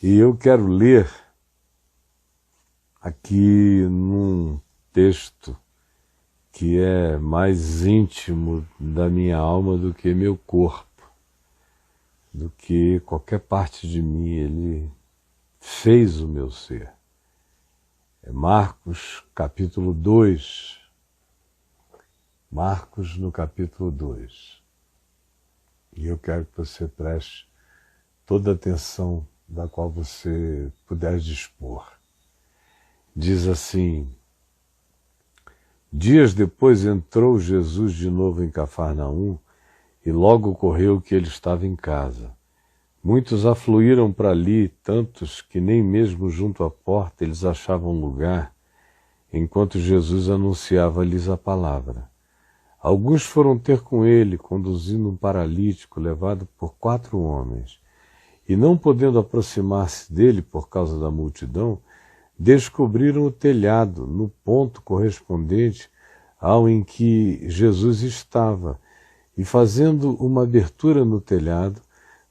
E eu quero ler aqui num texto que é mais íntimo da minha alma do que meu corpo, do que qualquer parte de mim. Ele fez o meu ser. É Marcos capítulo 2. Marcos no capítulo 2. E eu quero que você preste toda a atenção da qual você puder dispor. Diz assim: dias depois entrou Jesus de novo em Cafarnaum e logo ocorreu que ele estava em casa. Muitos afluíram para ali, tantos que nem mesmo junto à porta eles achavam lugar, enquanto Jesus anunciava-lhes a palavra. Alguns foram ter com ele, conduzindo um paralítico levado por 4 homens, e não podendo aproximar-se dele por causa da multidão, descobriram o telhado no ponto correspondente ao em que Jesus estava, e fazendo uma abertura no telhado,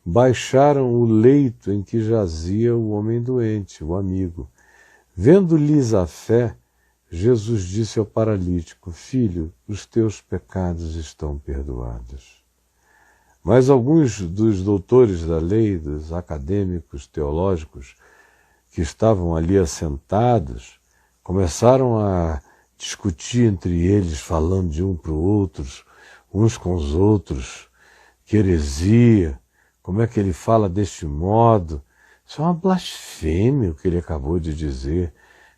baixaram o leito em que jazia o homem doente, o amigo. Vendo-lhes a fé, Jesus disse ao paralítico: filho, os teus pecados estão perdoados. Mas alguns dos doutores da lei, dos acadêmicos teológicos que estavam ali assentados, começaram a discutir entre eles, falando de um para o outro, uns com os outros, que heresia, como é que ele fala deste modo? Isso é uma blasfêmia o que ele acabou de dizer.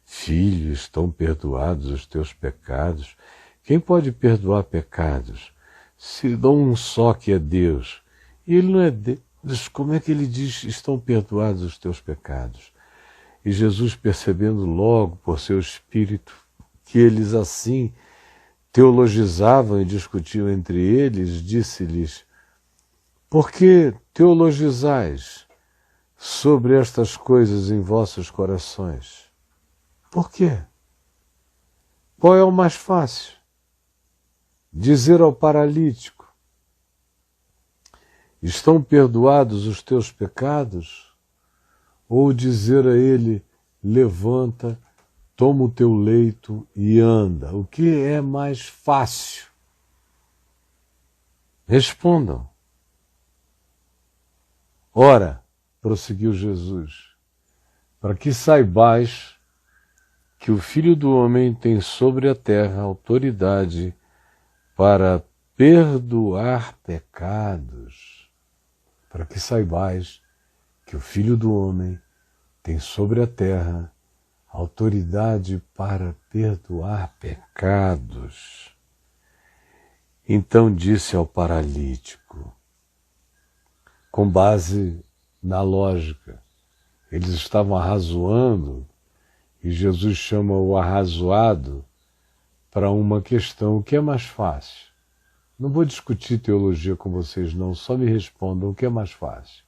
Filho, estão perdoados os teus pecados. Quem pode perdoar pecados? Se dão um só que é Deus. E ele não é Deus, como é que ele diz, estão perdoados os teus pecados? E Jesus, percebendo logo por seu espírito que eles assim teologizavam e discutiam entre eles, disse-lhes: por que teologizais sobre estas coisas em vossos corações? Por quê? Qual é o mais fácil? Dizer ao paralítico: estão perdoados os teus pecados? Ou dizer a ele: levanta, toma o teu leito e anda? O que é mais fácil? Respondam. Ora, prosseguiu Jesus, para que saibais que o Filho do Homem tem sobre a terra autoridade para perdoar pecados. Para que saibais que o Filho do Homem tem sobre a terra autoridade para perdoar pecados. Então disse ao paralítico, com base na lógica, eles estavam arrazoando, e Jesus chama o arrazoado para uma questão: o que é mais fácil? Não vou discutir teologia com vocês não, só me respondam o que é mais fácil.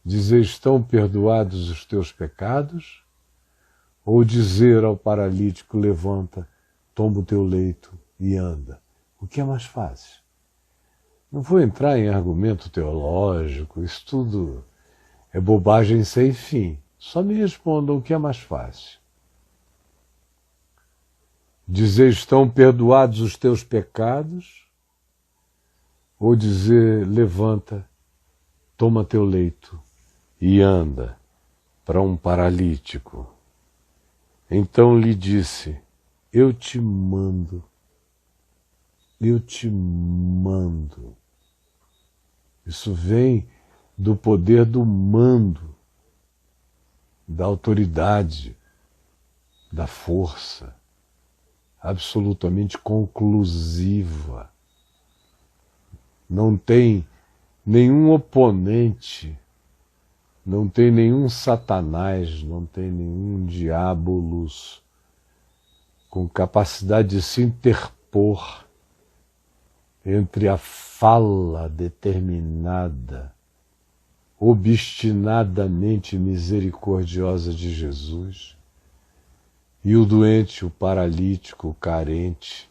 Dizer: estão perdoados os teus pecados? Ou dizer ao paralítico: levanta, toma o teu leito e anda? O que é mais fácil? Não vou entrar em argumento teológico, isso tudo é bobagem sem fim. Só me respondam o que é mais fácil. Dizer: estão perdoados os teus pecados? Ou dizer: levanta, toma teu leito e anda, para um paralítico? Então lhe disse: eu te mando. Isso vem do poder do mando, da autoridade, da força, absolutamente conclusiva. Não tem nenhum oponente, não tem nenhum Satanás, não tem nenhum diabolos com capacidade de se interpor entre a fala determinada, obstinadamente misericordiosa de Jesus e o doente, o paralítico, o carente,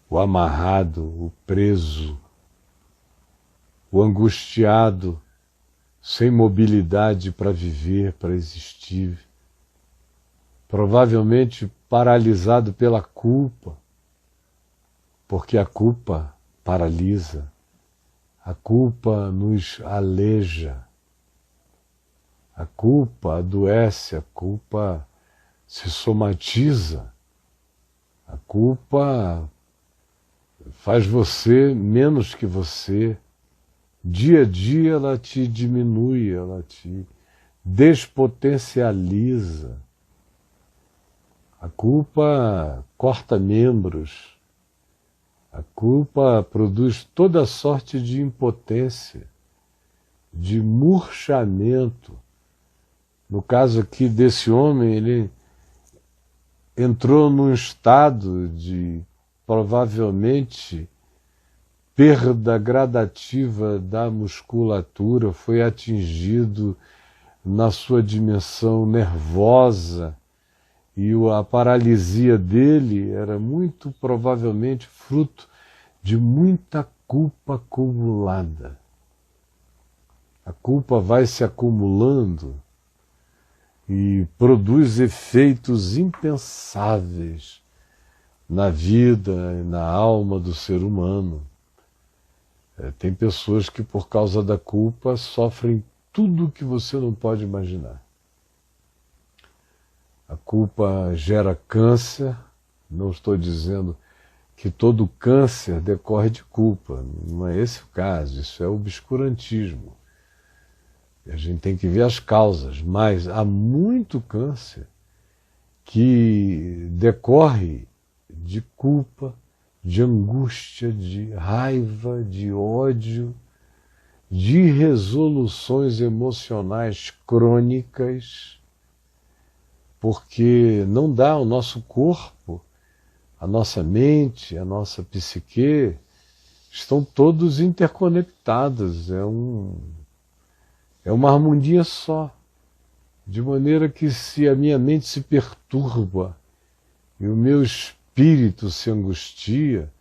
o amarrado, o preso, o angustiado, sem mobilidade para viver, para existir, provavelmente paralisado pela culpa, porque a culpa paralisa, a culpa nos aleja, a culpa adoece, a culpa se somatiza, a culpa faz você menos que você. Dia a dia ela te diminui, ela te despotencializa. A culpa corta membros. A culpa produz toda sorte de impotência, de murchamento. No caso aqui desse homem, ele entrou num estado de, provavelmente, perda gradativa da musculatura, foi atingido na sua dimensão nervosa, e a paralisia dele era muito provavelmente fruto de muita culpa acumulada. A culpa vai se acumulando e produz efeitos impensáveis na vida e na alma do ser humano. Tem pessoas que, por causa da culpa, sofrem tudo que você não pode imaginar. A culpa gera câncer. Não estou dizendo que todo câncer decorre de culpa. Não é esse o caso. Isso é obscurantismo. E a gente tem que ver as causas. Mas há muito câncer que decorre de culpa, de angústia, de raiva, de ódio, de resoluções emocionais crônicas, porque não dá ao nosso corpo, a nossa mente, a nossa psique, estão todos interconectados, é uma harmonia só, de maneira que se a minha mente se perturba e o meu espírito se angustia,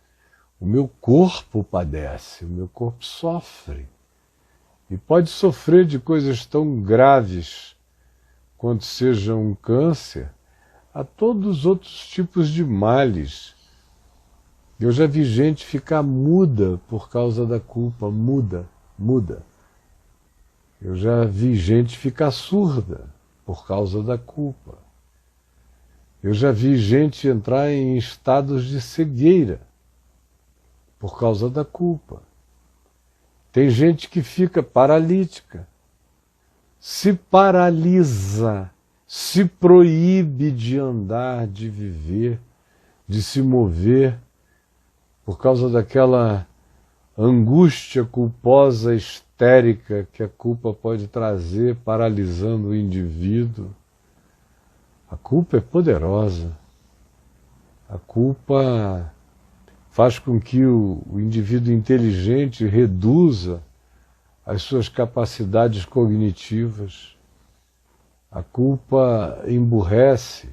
o meu corpo padece, o meu corpo sofre. E pode sofrer de coisas tão graves quanto seja um câncer, a todos os outros tipos de males. Eu já vi gente ficar muda por causa da culpa, muda. Eu já vi gente ficar surda por causa da culpa. Eu já vi gente entrar em estados de cegueira por causa da culpa. Tem gente que fica paralítica, se paralisa, se proíbe de andar, de viver, de se mover, por causa daquela angústia culposa histérica que a culpa pode trazer, paralisando o indivíduo. A culpa é poderosa. A culpa faz com que o indivíduo inteligente reduza as suas capacidades cognitivas. A culpa emburrece.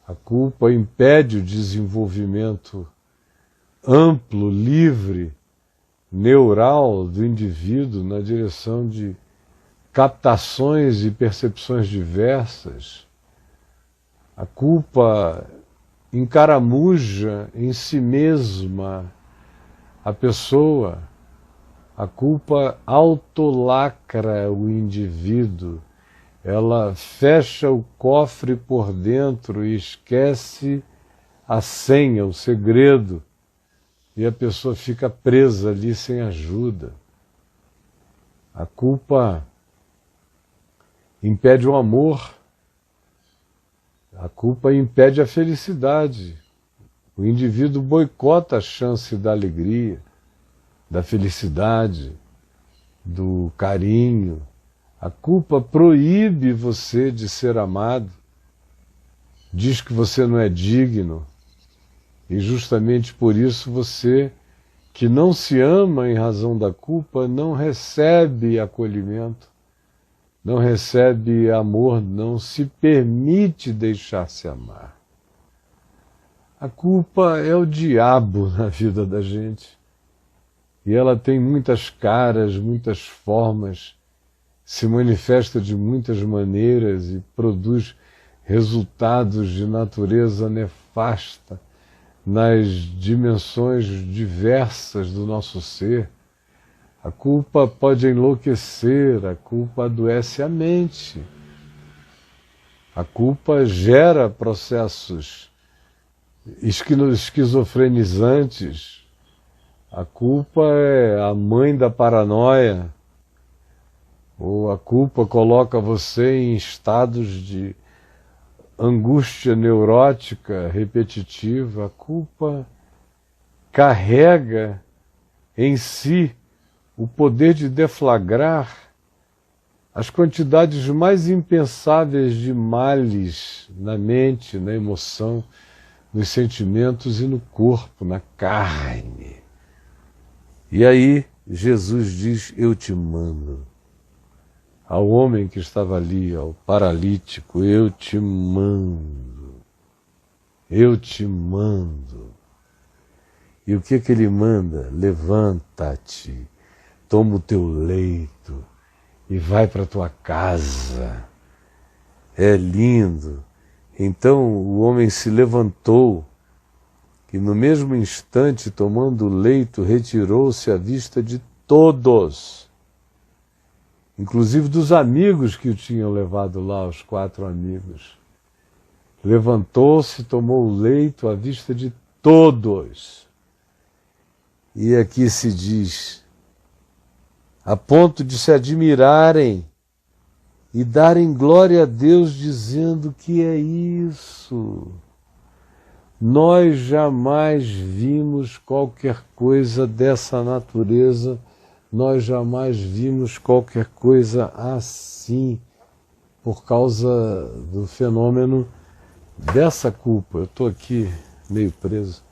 A culpa impede o desenvolvimento amplo, livre, neural do indivíduo na direção de captações e percepções diversas. A culpa encaramuja em si mesma a pessoa. A culpa autolacra o indivíduo. Ela fecha o cofre por dentro e esquece a senha, o segredo, e a pessoa fica presa ali sem ajuda. A culpa impede o amor. A culpa impede a felicidade. O indivíduo boicota a chance da alegria, da felicidade, do carinho. A culpa proíbe você de ser amado, diz que você não é digno, e justamente por isso você, que não se ama em razão da culpa, não recebe acolhimento, não recebe amor, não se permite deixar-se amar. A culpa é o diabo na vida da gente. E ela tem muitas caras, muitas formas, se manifesta de muitas maneiras e produz resultados de natureza nefasta nas dimensões diversas do nosso ser. A culpa pode enlouquecer, a culpa adoece a mente. A culpa gera processos esquizofrenizantes. A culpa é a mãe da paranoia. Ou a culpa coloca você em estados de angústia neurótica repetitiva. A culpa carrega em si o poder de deflagrar as quantidades mais impensáveis de males na mente, na emoção, nos sentimentos e no corpo, na carne. E aí Jesus diz: eu te mando. Ao homem que estava ali, ao paralítico, eu te mando. Eu te mando. E o que ele manda? Levanta-te, toma o teu leito e vai para a tua casa. É lindo. Então o homem se levantou e no mesmo instante, tomando o leito, retirou-se à vista de todos, inclusive dos amigos que o tinham levado lá, os 4 amigos. Levantou-se, tomou o leito à vista de todos. E aqui se diz, a ponto de se admirarem e darem glória a Deus, dizendo: que é isso? Nós jamais vimos qualquer coisa dessa natureza, nós jamais vimos qualquer coisa assim, por causa do fenômeno dessa culpa. Eu estou aqui meio preso.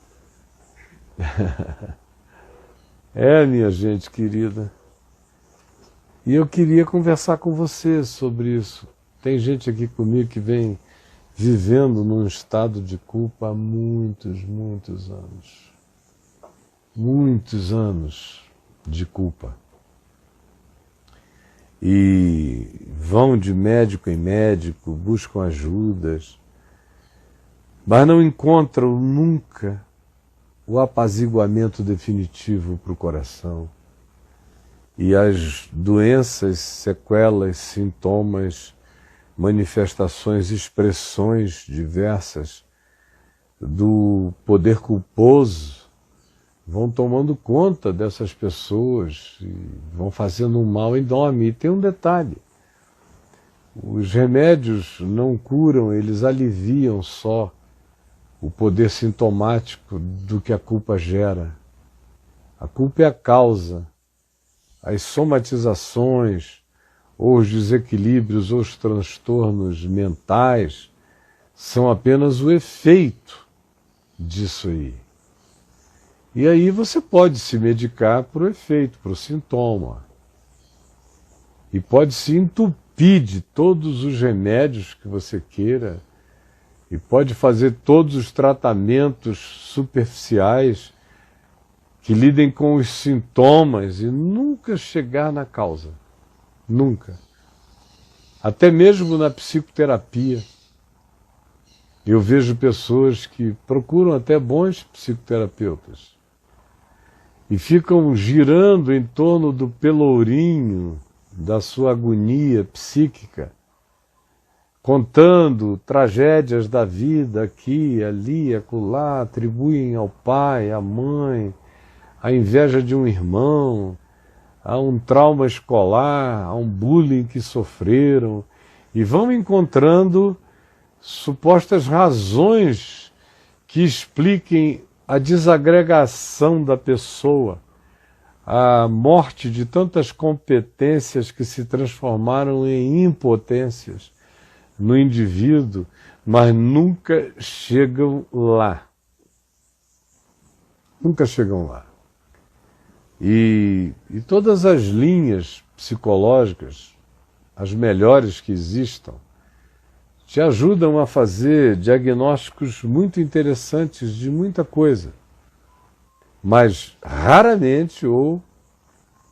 Minha gente querida. E eu queria conversar com você sobre isso. Tem gente aqui comigo que vem vivendo num estado de culpa há muitos anos. Muitos anos de culpa. E vão de médico em médico, buscam ajudas, mas não encontram nunca o apaziguamento definitivo para o coração. E as doenças, sequelas, sintomas, manifestações, expressões diversas do poder culposo vão tomando conta dessas pessoas e vão fazendo um mal enorme. E tem um detalhe: os remédios não curam, eles aliviam só o poder sintomático do que a culpa gera. A culpa é a causa. As somatizações, ou os desequilíbrios, ou os transtornos mentais são apenas o efeito disso aí. E aí você pode se medicar para o efeito, para o sintoma. E pode se entupir de todos os remédios que você queira, e pode fazer todos os tratamentos superficiais que lidem com os sintomas e nunca chegar na causa. Nunca. Até mesmo na psicoterapia. Eu vejo pessoas que procuram até bons psicoterapeutas e ficam girando em torno do pelourinho da sua agonia psíquica, contando tragédias da vida aqui, ali, acolá, atribuem ao pai, à mãe, a inveja de um irmão, a um trauma escolar, a um bullying que sofreram, e vão encontrando supostas razões que expliquem a desagregação da pessoa, a morte de tantas competências que se transformaram em impotências no indivíduo, mas nunca chegam lá. Nunca chegam lá. E todas as linhas psicológicas, as melhores que existam, te ajudam a fazer diagnósticos muito interessantes de muita coisa, mas raramente ou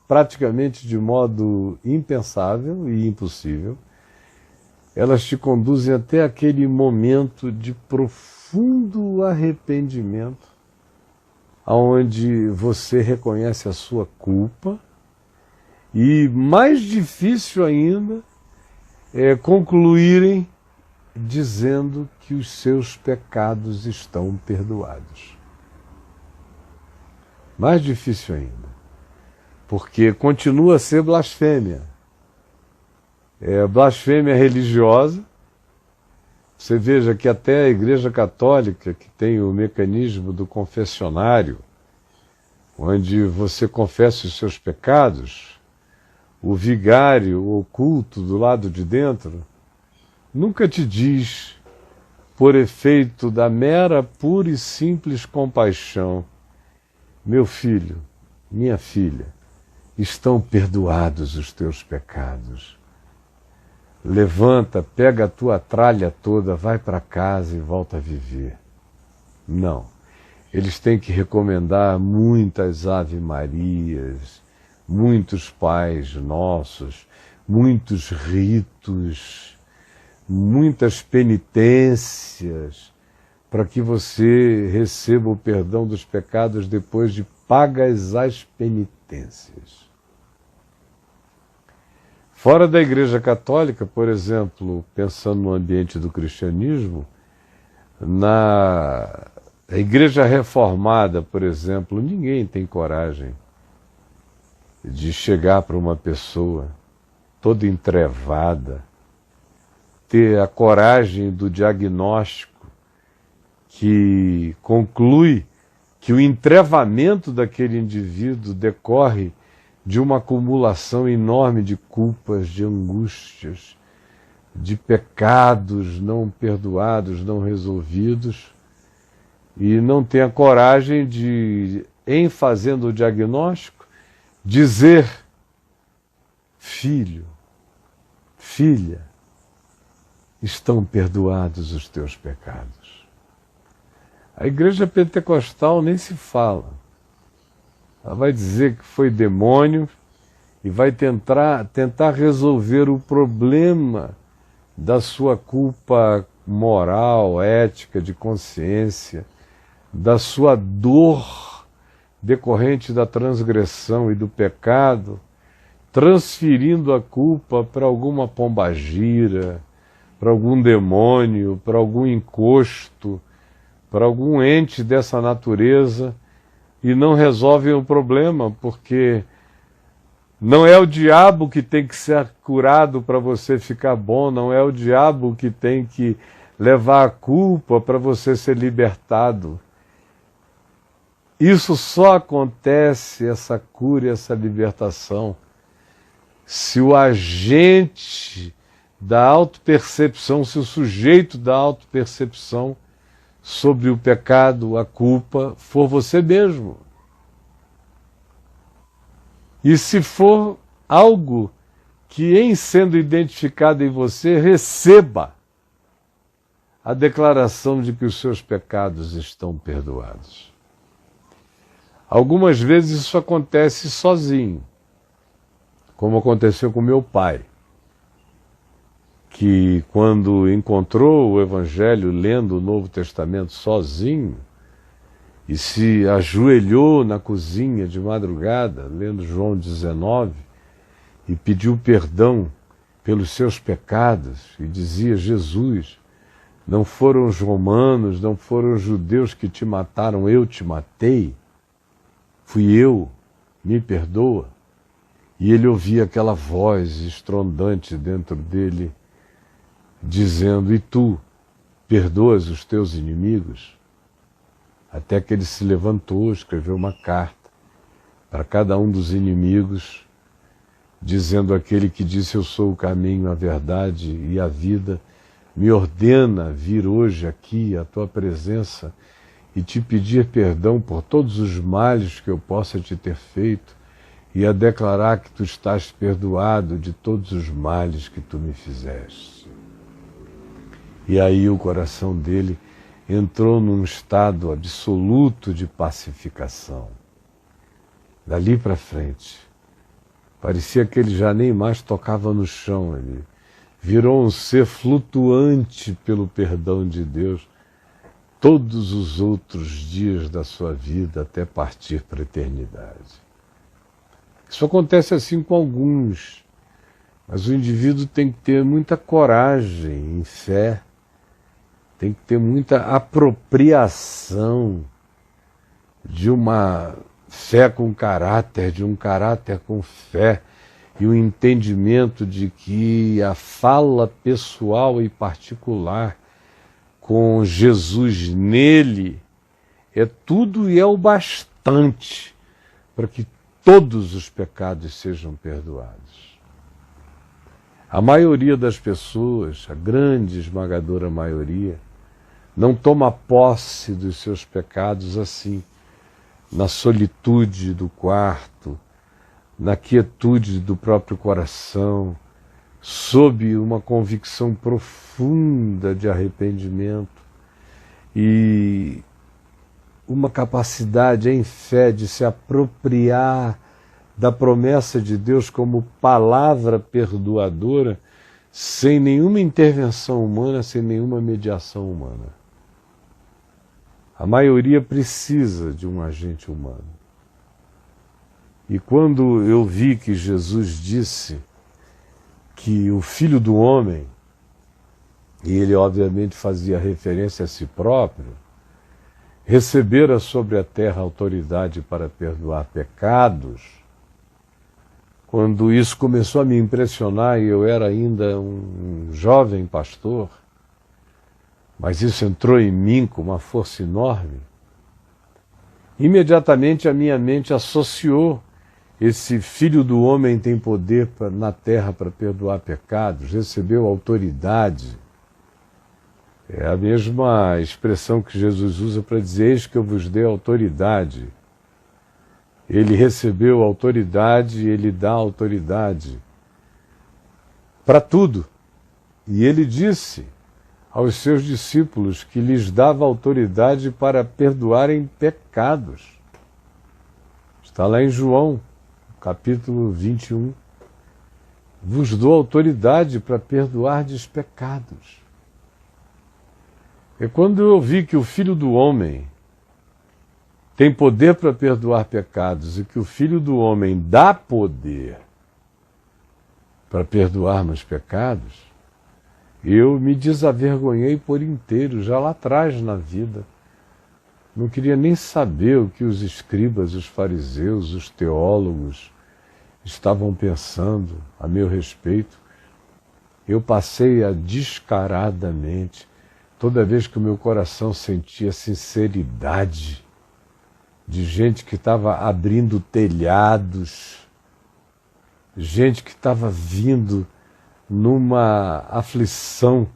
praticamente de modo impensável e impossível, elas te conduzem até aquele momento de profundo arrependimento, onde você reconhece a sua culpa, e mais difícil ainda é concluírem dizendo que os seus pecados estão perdoados. Mais difícil ainda, porque continua a ser blasfêmia. É blasfêmia religiosa. Você veja que até a Igreja Católica, que tem o mecanismo do confessionário, onde você confessa os seus pecados, o vigário oculto do lado de dentro nunca te diz, por efeito da mera, pura e simples compaixão: meu filho, minha filha, estão perdoados os teus pecados. Levanta, pega a tua tralha toda, vai para casa e volta a viver. Não. Eles têm que recomendar muitas Ave-Marias, muitos Pais Nossos, muitos ritos, muitas penitências, para que você receba o perdão dos pecados depois de pagas as penitências. Fora da Igreja Católica, por exemplo, pensando no ambiente do cristianismo, na Igreja Reformada, por exemplo, ninguém tem coragem de chegar para uma pessoa toda entrevada, ter a coragem do diagnóstico que conclui que o entrevamento daquele indivíduo decorre de uma acumulação enorme de culpas, de angústias, de pecados não perdoados, não resolvidos, e não tem a coragem de, em fazendo o diagnóstico, dizer: filho, filha, estão perdoados os teus pecados. A Igreja Pentecostal nem se fala. Ela vai dizer que foi demônio e vai tentar resolver o problema da sua culpa moral, ética, de consciência, da sua dor decorrente da transgressão e do pecado, transferindo a culpa para alguma pombagira, para algum demônio, para algum encosto, para algum ente dessa natureza, e não resolvem o problema, porque não é o diabo que tem que ser curado para você ficar bom, não é o diabo que tem que levar a culpa para você ser libertado. Isso só acontece, essa cura e essa libertação, se o agente da autopercepção, se o sujeito da autopercepção sobre o pecado, a culpa, for você mesmo. E se for algo que, em sendo identificado em você, receba a declaração de que os seus pecados estão perdoados. Algumas vezes isso acontece sozinho, como aconteceu com meu pai, que quando encontrou o Evangelho lendo o Novo Testamento sozinho e se ajoelhou na cozinha de madrugada, lendo João 19, e pediu perdão pelos seus pecados, e dizia: Jesus, não foram os romanos, não foram os judeus que te mataram, eu te matei, fui eu, me perdoa. E ele ouvia aquela voz estrondante dentro dele, dizendo: e tu, perdoas os teus inimigos? Até que ele se levantou, escreveu uma carta para cada um dos inimigos, dizendo: aquele que disse eu sou o caminho, a verdade e a vida, me ordena vir hoje aqui à tua presença e te pedir perdão por todos os males que eu possa te ter feito, e a declarar que tu estás perdoado de todos os males que tu me fizeste. E aí o coração dele entrou num estado absoluto de pacificação. Dali para frente, Parecia que ele já nem mais tocava no chão, ele virou um ser flutuante pelo perdão de Deus todos os outros dias da sua vida até partir para a eternidade. Isso acontece assim com alguns, mas o indivíduo tem que ter muita coragem em fé, tem que ter muita apropriação de uma fé com caráter, de um caráter com fé, e o entendimento de que a fala pessoal e particular com Jesus nele é tudo e é o bastante para que todos os pecados sejam perdoados. A maioria das pessoas, a grande esmagadora maioria, não toma posse dos seus pecados assim, na solitude do quarto, na quietude do próprio coração, sob uma convicção profunda de arrependimento e uma capacidade em fé de se apropriar da promessa de Deus como palavra perdoadora, sem nenhuma intervenção humana, sem nenhuma mediação humana. A maioria precisa de um agente humano. E quando eu vi que Jesus disse que o Filho do Homem, e ele obviamente fazia referência a si próprio, recebera sobre a terra autoridade para perdoar pecados, quando isso começou a me impressionar, e eu era ainda um jovem pastor, mas isso entrou em mim com uma força enorme, imediatamente a minha mente associou esse Filho do Homem tem poder na terra para perdoar pecados, recebeu autoridade. É a mesma expressão que Jesus usa para dizer: eis que eu vos dei autoridade. Ele recebeu autoridade, ele dá autoridade para tudo. E ele disse aos seus discípulos que lhes dava autoridade para perdoarem pecados. Está lá em João, capítulo 21. Vos dou autoridade para perdoardes pecados. E quando eu vi que o Filho do Homem tem poder para perdoar pecados e que o Filho do Homem dá poder para perdoar meus pecados, eu me desavergonhei por inteiro, já lá atrás na vida. Não queria nem saber o que os escribas, os fariseus, os teólogos estavam pensando a meu respeito. Eu passei a descaradamente, toda vez que o meu coração sentia sinceridade de gente que estava abrindo telhados, gente que estava vindo numa aflição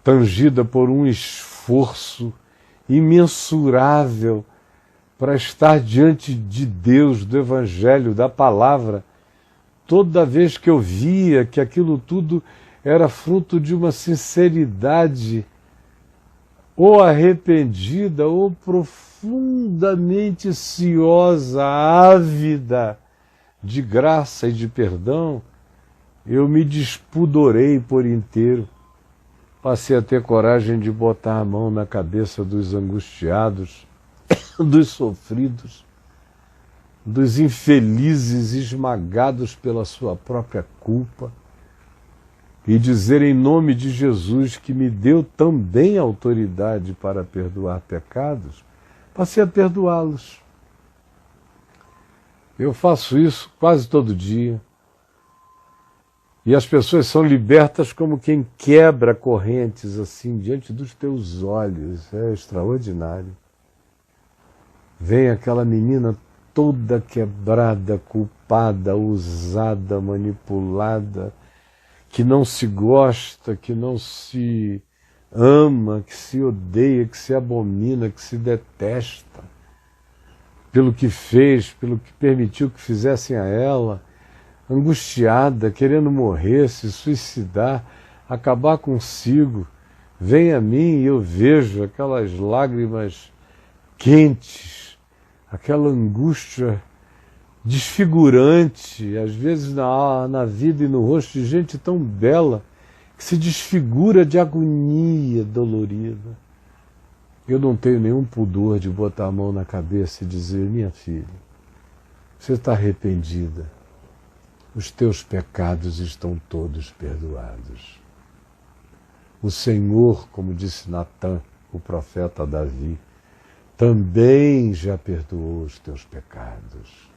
tangida por um esforço imensurável para estar diante de Deus, do Evangelho, da Palavra, toda vez que eu via que aquilo tudo era fruto de uma sinceridade ou arrependida ou profundamente ciosa, ávida de graça e de perdão, eu me despudorei por inteiro. Passei a ter coragem de botar a mão na cabeça dos angustiados, dos sofridos, dos infelizes esmagados pela sua própria culpa, e dizer em nome de Jesus, que me deu também autoridade para perdoar pecados, passei a perdoá-los. Eu faço isso quase todo dia. E as pessoas são libertas como quem quebra correntes assim diante dos teus olhos. É extraordinário. Vem aquela menina toda quebrada, culpada, usada, manipulada, que não se gosta, que não se ama, que se odeia, que se abomina, que se detesta pelo que fez, pelo que permitiu que fizessem a ela, angustiada, querendo morrer, se suicidar, acabar consigo. Vem a mim e eu vejo aquelas lágrimas quentes, aquela angústia desfigurante, às vezes na vida e no rosto de gente tão bela, que se desfigura de agonia dolorida. Eu não tenho nenhum pudor de botar a mão na cabeça e dizer: minha filha, você está arrependida, os teus pecados estão todos perdoados. O Senhor, como disse Natã, o profeta a Davi, também já perdoou os teus pecados.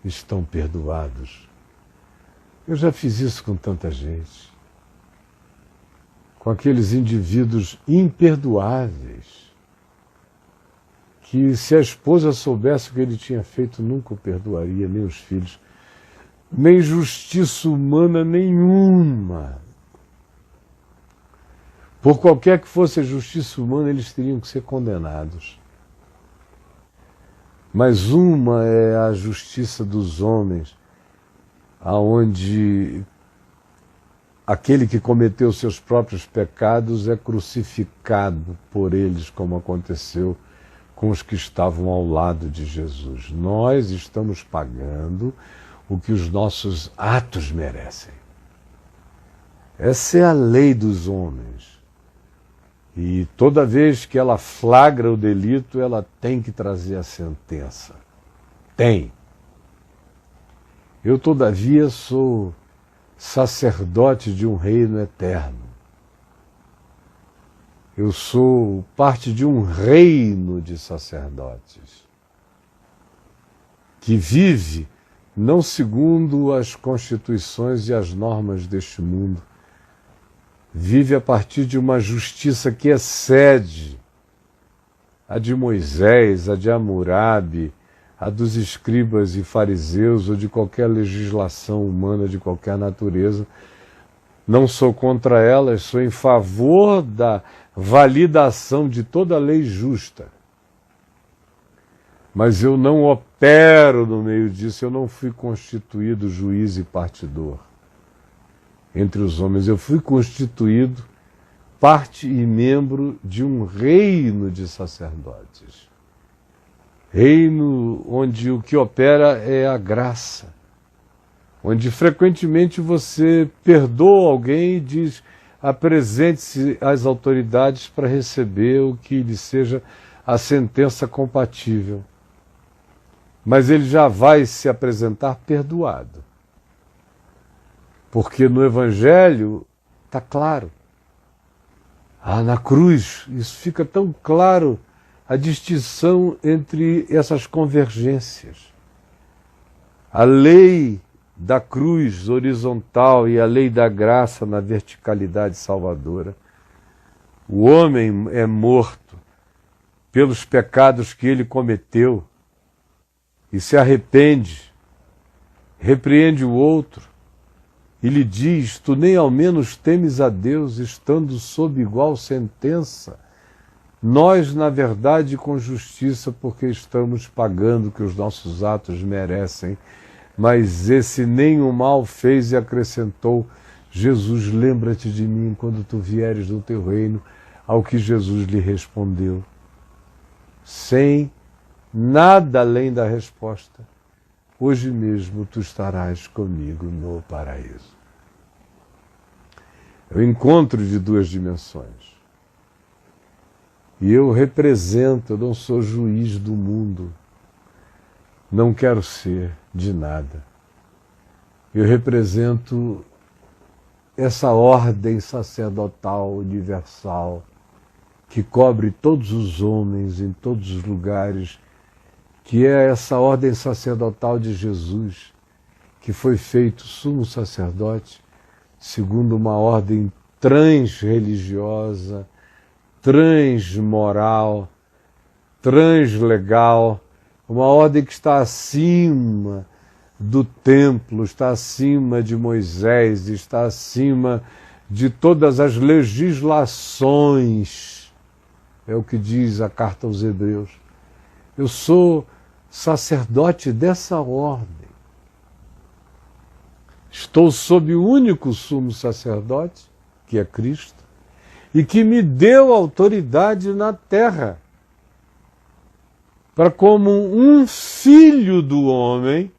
Estão perdoados. Eu já fiz isso com tanta gente. Com aqueles indivíduos imperdoáveis, que se a esposa soubesse o que ele tinha feito, nunca o perdoaria, nem os filhos, nem justiça humana nenhuma. Por qualquer que fosse a justiça humana, eles teriam que ser condenados. Mas uma é a justiça dos homens, aonde aquele que cometeu seus próprios pecados é crucificado por eles, como aconteceu com os que estavam ao lado de Jesus. Nós estamos pagando o que os nossos atos merecem. Essa é a lei dos homens. E toda vez que ela flagra o delito, ela tem que trazer a sentença. Tem. Eu, todavia, sou sacerdote de um reino eterno. Eu sou parte de um reino de sacerdotes que vive não segundo as constituições e as normas deste mundo, vive a partir de uma justiça que excede a de Moisés, a de Hammurabi, a dos escribas e fariseus ou de qualquer legislação humana de qualquer natureza. Não sou contra elas, sou em favor da validação de toda lei justa. Mas eu não opero no meio disso, eu não fui constituído juiz e partidor entre os homens. Eu fui constituído parte e membro de um reino de sacerdotes. Reino onde o que opera é a graça. Onde frequentemente você perdoa alguém e diz: apresente-se às autoridades para receber o que lhe seja a sentença compatível. Mas ele já vai se apresentar perdoado. Porque no Evangelho está claro. Na cruz, isso fica tão claro, a distinção entre essas convergências. A lei da cruz horizontal e a lei da graça na verticalidade salvadora. O homem é morto pelos pecados que ele cometeu e se arrepende, repreende o outro e lhe diz: tu nem ao menos temes a Deus, estando sob igual sentença. Nós, na verdade, com justiça, porque estamos pagando o que os nossos atos merecem, mas esse nem o mal fez e acrescentou: Jesus, lembra-te de mim quando tu vieres no teu reino. Ao que Jesus lhe respondeu, sem nada além da resposta: hoje mesmo tu estarás comigo no paraíso. É o encontro de duas dimensões. E eu represento, eu não sou juiz do mundo, não quero ser de nada. Eu represento essa ordem sacerdotal universal que cobre todos os homens em todos os lugares, que é essa ordem sacerdotal de Jesus, que foi feito sumo sacerdote segundo uma ordem transreligiosa, transmoral, translegal, uma ordem que está acima do templo, está acima de Moisés, está acima de todas as legislações. É o que diz a carta aos Hebreus. Eu sou sacerdote dessa ordem. Estou sob o único sumo sacerdote, que é Cristo, e que me deu autoridade na terra para como um filho do homem,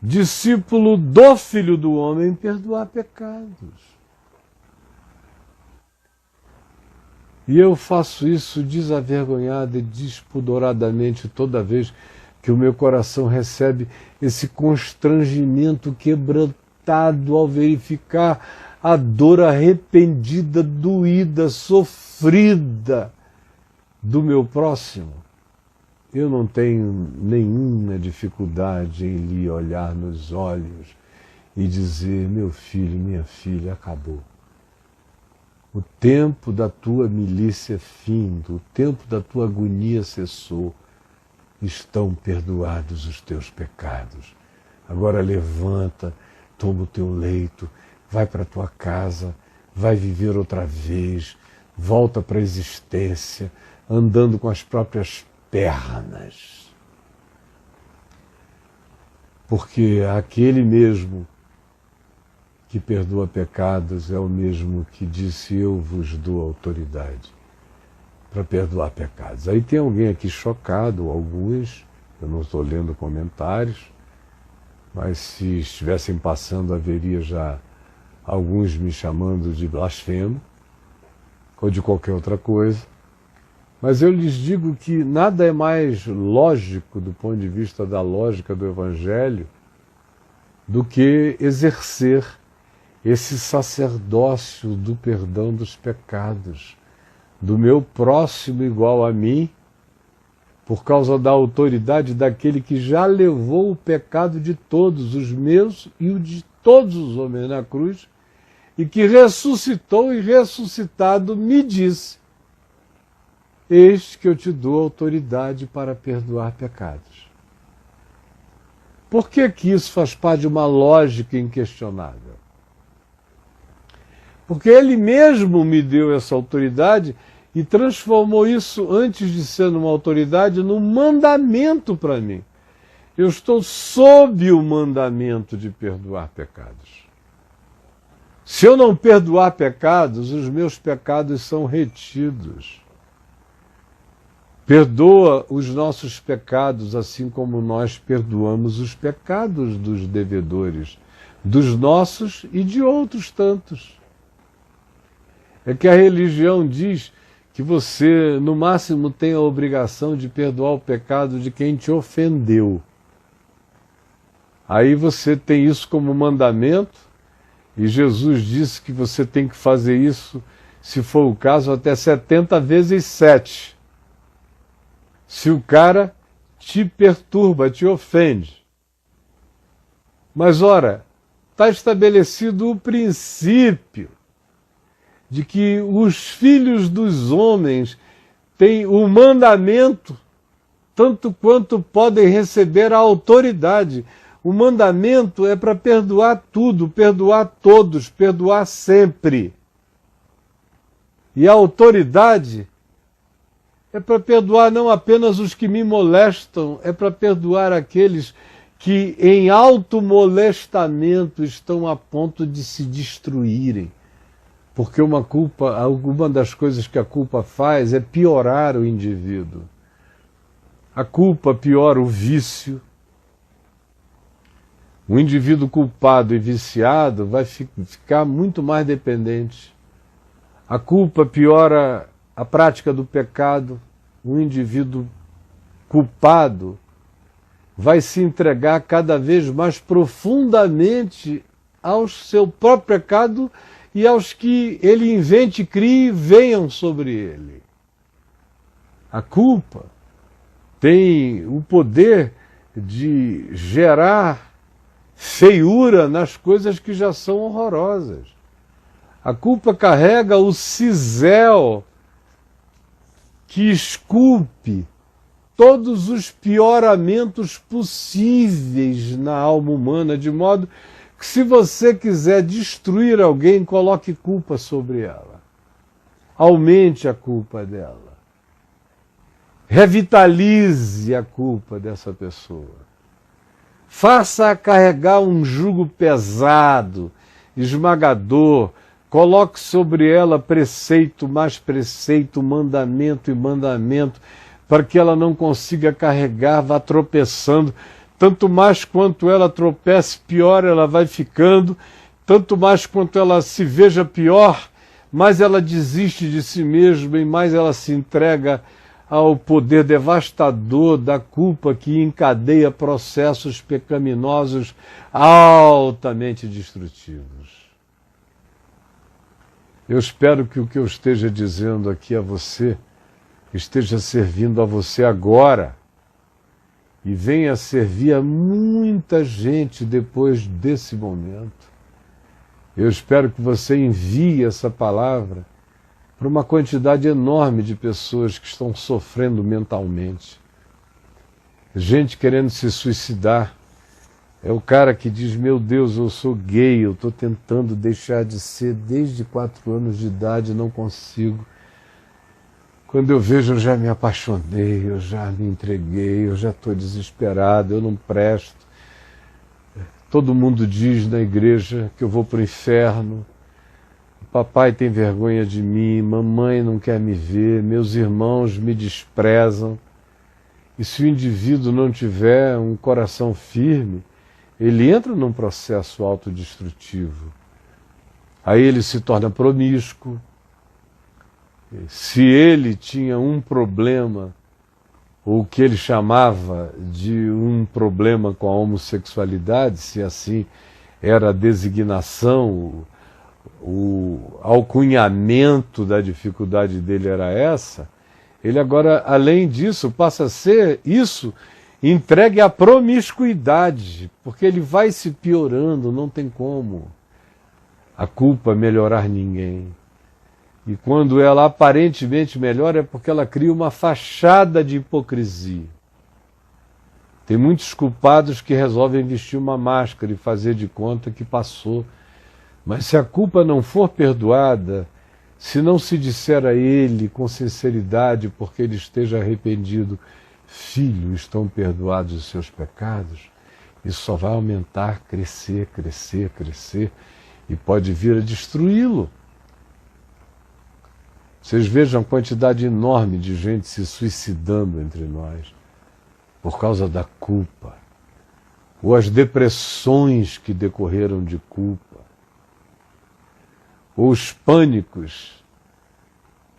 discípulo do Filho do Homem, perdoar pecados. E eu faço isso desavergonhada e despundoradamente toda vez que o meu coração recebe esse constrangimento quebrantado ao verificar a dor arrependida, doída, sofrida do meu próximo. Eu não tenho nenhuma dificuldade em lhe olhar nos olhos e dizer: meu filho, minha filha, acabou. O tempo da tua milícia é findo, o tempo da tua agonia cessou. Estão perdoados os teus pecados. Agora levanta, toma o teu leito, vai para a tua casa, vai viver outra vez, volta para a existência, andando com as próprias pernas. Porque aquele mesmo que perdoa pecados é o mesmo que disse: eu vos dou autoridade para perdoar pecados. Aí tem alguém aqui chocado, alguns, eu não estou lendo comentários, mas se estivessem passando haveria já alguns me chamando de blasfemo ou de qualquer outra coisa. Mas eu lhes digo que nada é mais lógico do ponto de vista da lógica do Evangelho do que exercer esse sacerdócio do perdão dos pecados, do meu próximo igual a mim, por causa da autoridade daquele que já levou o pecado de todos, os meus e o de todos os homens na cruz, e que ressuscitou e ressuscitado me disse: eis que eu te dou autoridade para perdoar pecados. Por que que isso faz parte de uma lógica inquestionável? Porque ele mesmo me deu essa autoridade e transformou isso, antes de ser uma autoridade, num mandamento para mim. Eu estou sob o mandamento de perdoar pecados. Se eu não perdoar pecados, os meus pecados são retidos. Perdoa os nossos pecados, assim como nós perdoamos os pecados dos devedores, dos nossos e de outros tantos. É que a religião diz que você, no máximo, tem a obrigação de perdoar o pecado de quem te ofendeu. Aí você tem isso como mandamento, e Jesus disse que você tem que fazer isso, se for o caso, até 70 vezes 7. Se o cara te perturba, te ofende. Mas, ora, está estabelecido o princípio de que os filhos dos homens têm o mandamento, tanto quanto podem receber a autoridade. O mandamento é para perdoar tudo, perdoar todos, perdoar sempre. E a autoridade é para perdoar não apenas os que me molestam, é para perdoar aqueles que em automolestamento estão a ponto de se destruírem. Porque alguma das coisas que a culpa faz é piorar o indivíduo. A culpa piora o vício. O indivíduo culpado e viciado vai ficar muito mais dependente. A culpa piora a prática do pecado. O indivíduo culpado vai se entregar cada vez mais profundamente ao seu próprio pecado e aos que ele invente e crie venham sobre ele. A culpa tem o poder de gerar feiura nas coisas que já são horrorosas. A culpa carrega o cisel que esculpe todos os pioramentos possíveis na alma humana, de modo que, se você quiser destruir alguém, coloque culpa sobre ela. Aumente a culpa dela. Revitalize a culpa dessa pessoa. Faça-a carregar um jugo pesado, esmagador. Coloque sobre ela preceito, mais preceito, mandamento e mandamento, para que ela não consiga carregar, vá tropeçando. Tanto mais quanto ela tropece, pior ela vai ficando. Tanto mais quanto ela se veja pior, mais ela desiste de si mesma e mais ela se entrega ao poder devastador da culpa que encadeia processos pecaminosos altamente destrutivos. Eu espero que o que eu esteja dizendo aqui a você esteja servindo a você agora e venha servir a muita gente depois desse momento. Eu espero que você envie essa palavra para uma quantidade enorme de pessoas que estão sofrendo mentalmente. Gente querendo se suicidar. É o cara que diz, meu Deus, eu sou gay, eu estou tentando deixar de ser desde 4 anos de idade, não consigo. Quando eu vejo, eu já me apaixonei, eu já me entreguei, eu já estou desesperado, eu não presto. Todo mundo diz na igreja que eu vou para o inferno. Papai tem vergonha de mim, mamãe não quer me ver, meus irmãos me desprezam. E se o indivíduo não tiver um coração firme, ele entra num processo autodestrutivo. Aí ele se torna promíscuo. Se ele tinha um problema, ou o que ele chamava de um problema com a homossexualidade, se assim era a designação, o alcunhamento da dificuldade dele era essa, ele agora, além disso, passa a ser isso entregue à promiscuidade, porque ele vai se piorando, não tem como a culpa melhorar ninguém. E quando ela aparentemente melhora é porque ela cria uma fachada de hipocrisia. Tem muitos culpados que resolvem vestir uma máscara e fazer de conta que passou. Mas se a culpa não for perdoada, se não se disser a ele com sinceridade, porque ele esteja arrependido, filho, estão perdoados os seus pecados, isso só vai aumentar, crescer, crescer, crescer, e pode vir a destruí-lo. Vocês vejam a quantidade enorme de gente se suicidando entre nós por causa da culpa, ou as depressões que decorreram de culpa, ou os pânicos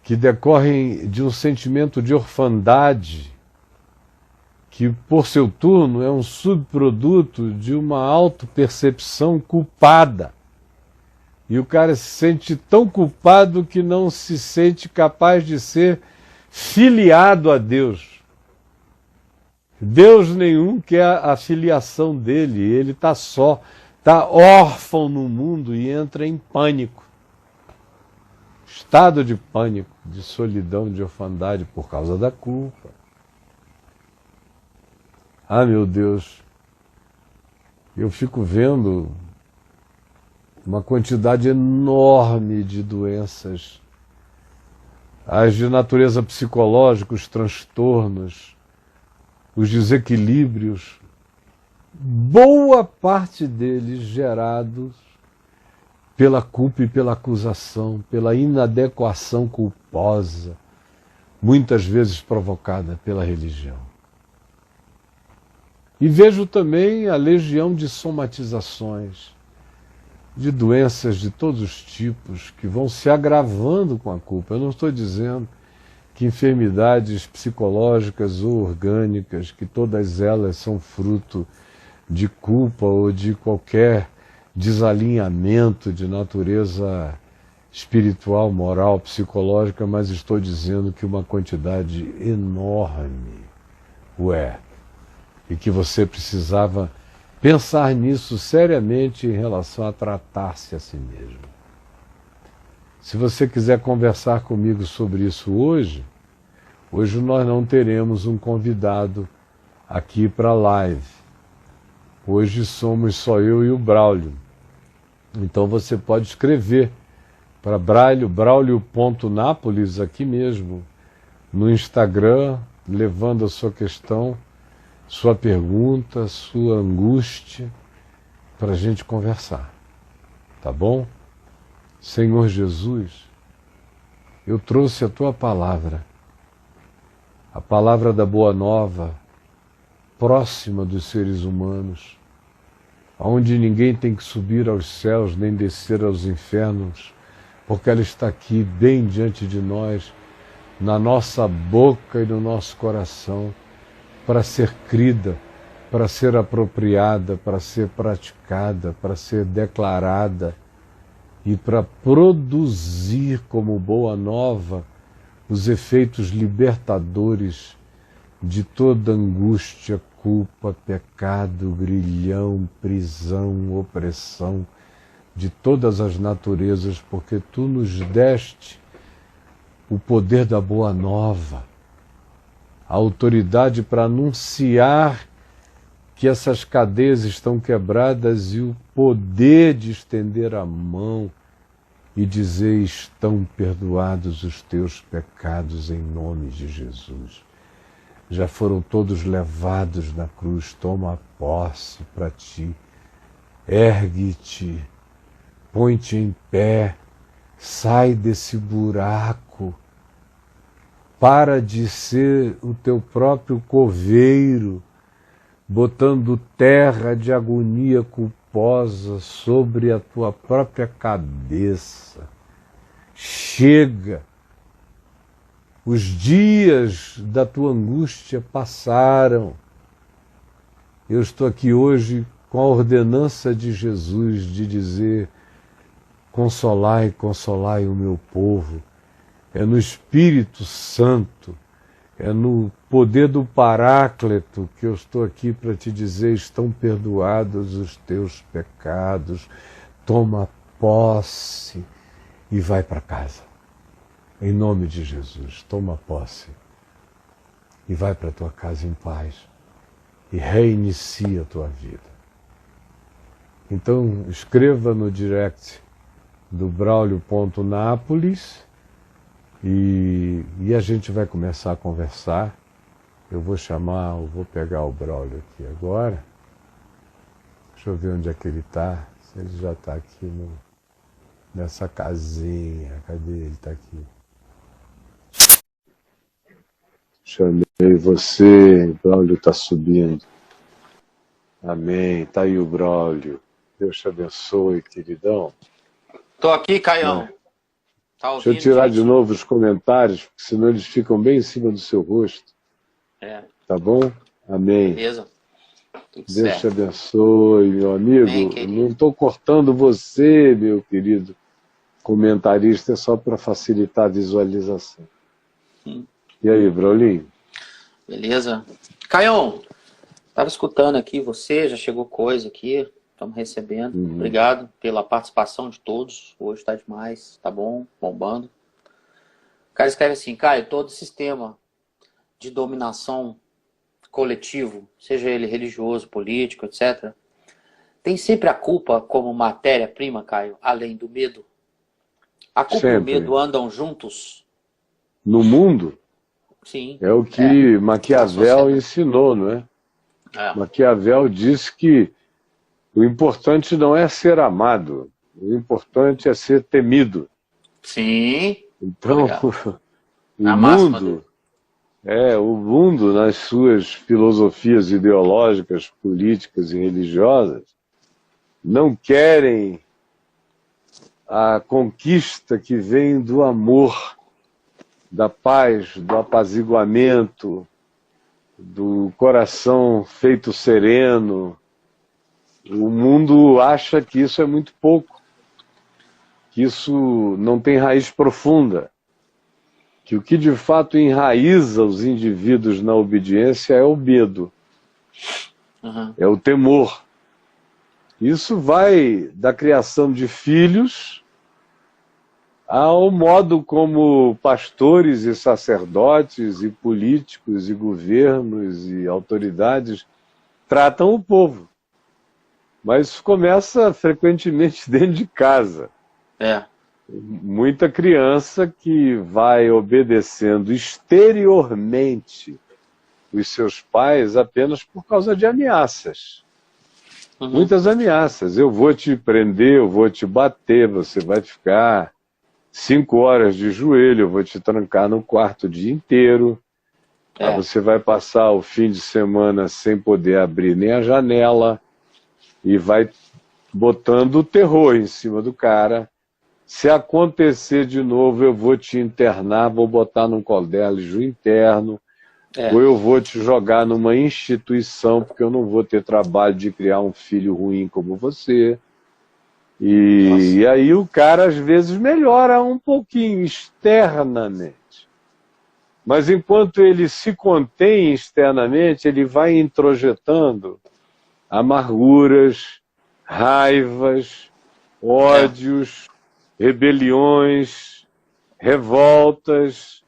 que decorrem de um sentimento de orfandade, que por seu turno é um subproduto de uma autopercepção culpada. E o cara se sente tão culpado que não se sente capaz de ser filiado a Deus. Deus nenhum quer a filiação dele, ele está só, está órfão no mundo e entra em pânico. Estado de pânico, de solidão, de orfandade por causa da culpa. Ah, meu Deus, eu fico vendo uma quantidade enorme de doenças, as de natureza psicológica, os transtornos, os desequilíbrios, boa parte deles gerados pela culpa e pela acusação, pela inadequação culposa, muitas vezes provocada pela religião. E vejo também a legião de somatizações, de doenças de todos os tipos que vão se agravando com a culpa. Eu não estou dizendo que enfermidades psicológicas ou orgânicas, que todas elas são fruto de culpa ou de qualquer desalinhamento de natureza espiritual, moral, psicológica, mas estou dizendo que uma quantidade enorme o é. E que você precisava pensar nisso seriamente em relação a tratar-se a si mesmo. Se você quiser conversar comigo sobre isso hoje nós não teremos um convidado aqui para a live. Hoje somos só eu e o Braulio. Então você pode escrever para braulio.napolis aqui mesmo, no Instagram, levando a sua questão, sua pergunta, sua angústia, para a gente conversar. Tá bom? Senhor Jesus, eu trouxe a tua palavra a palavra da Boa Nova, próxima dos seres humanos, onde ninguém tem que subir aos céus nem descer aos infernos, porque ela está aqui bem diante de nós, na nossa boca e no nosso coração, para ser crida, para ser apropriada, para ser praticada, para ser declarada e para produzir como boa nova os efeitos libertadores de toda angústia, culpa, pecado, grilhão, prisão, opressão, de todas as naturezas, porque tu nos deste o poder da boa nova, a autoridade para anunciar que essas cadeias estão quebradas e o poder de estender a mão e dizer: estão perdoados os teus pecados em nome de Jesus. Já foram todos levados na cruz, toma posse para ti, ergue-te, põe-te em pé, sai desse buraco, para de ser o teu próprio coveiro, botando terra de agonia culposa sobre a tua própria cabeça. Chega! Os dias da tua angústia passaram. Eu estou aqui hoje com a ordenança de Jesus de dizer: consolai, consolai o meu povo. É no Espírito Santo, é no poder do Paráclito que eu estou aqui para te dizer: estão perdoados os teus pecados, toma posse e vai para casa. Em nome de Jesus, toma posse e vai para a tua casa em paz e reinicia a tua vida. Então escreva no direct do Braulio.Nápoles e a gente vai começar a conversar. Eu vou pegar o Braulio aqui agora. Deixa eu ver onde é que ele está. Se ele já está aqui nessa casinha. Cadê ele? Está aqui. Chamei você, o Braulio está subindo. Amém. Está aí o Braulio. Deus te abençoe, queridão. Tô aqui, Caião. Tá ouvindo, deixa eu tirar gente? de novo os comentários, porque senão eles ficam bem em cima do seu rosto. Tá bom? Amém. Beleza. Tudo Deus certo. te abençoe, meu amigo. Amém, Não estou cortando você, meu querido comentarista, é só para facilitar a visualização. E aí, Braulinho? Beleza. Caião, tava escutando aqui você, já chegou coisa aqui, estamos recebendo. Obrigado pela participação de todos. Hoje tá demais, tá bom, bombando. O cara escreve assim: Caio, todo sistema de dominação coletivo, seja ele religioso, político, etc., tem sempre a culpa como matéria-prima, Caio, além do medo? A culpa e o medo andam juntos? No mundo? Sim. É o que Maquiavel ensinou, não é? Maquiavel disse que o importante não é ser amado, o importante é ser temido. Sim. Então, o mundo, nas suas filosofias ideológicas, políticas e religiosas, não querem a conquista que vem do amor, da paz, do apaziguamento, do coração feito sereno. O mundo acha que isso é muito pouco, que isso não tem raiz profunda, que o que de fato enraiza os indivíduos na obediência é o medo, é o temor. Isso vai da criação de filhos ao modo como pastores e sacerdotes e políticos e governos e autoridades tratam o povo. Mas isso começa frequentemente dentro de casa. Muita criança que vai obedecendo exteriormente os seus pais apenas por causa de ameaças. Muitas ameaças. Eu vou te prender, eu vou te bater, você vai ficar 5 horas de joelho, eu vou te trancar no quarto o dia inteiro. Aí você vai passar o fim de semana sem poder abrir nem a janela e vai botando o terror em cima do cara. Se acontecer de novo, eu vou te internar, vou botar num colégio interno, ou eu vou te jogar numa instituição, porque eu não vou ter trabalho de criar um filho ruim como você. E aí o cara, às vezes, melhora um pouquinho externamente. Mas enquanto ele se contém externamente, ele vai introjetando amarguras, raivas, ódios, rebeliões, revoltas.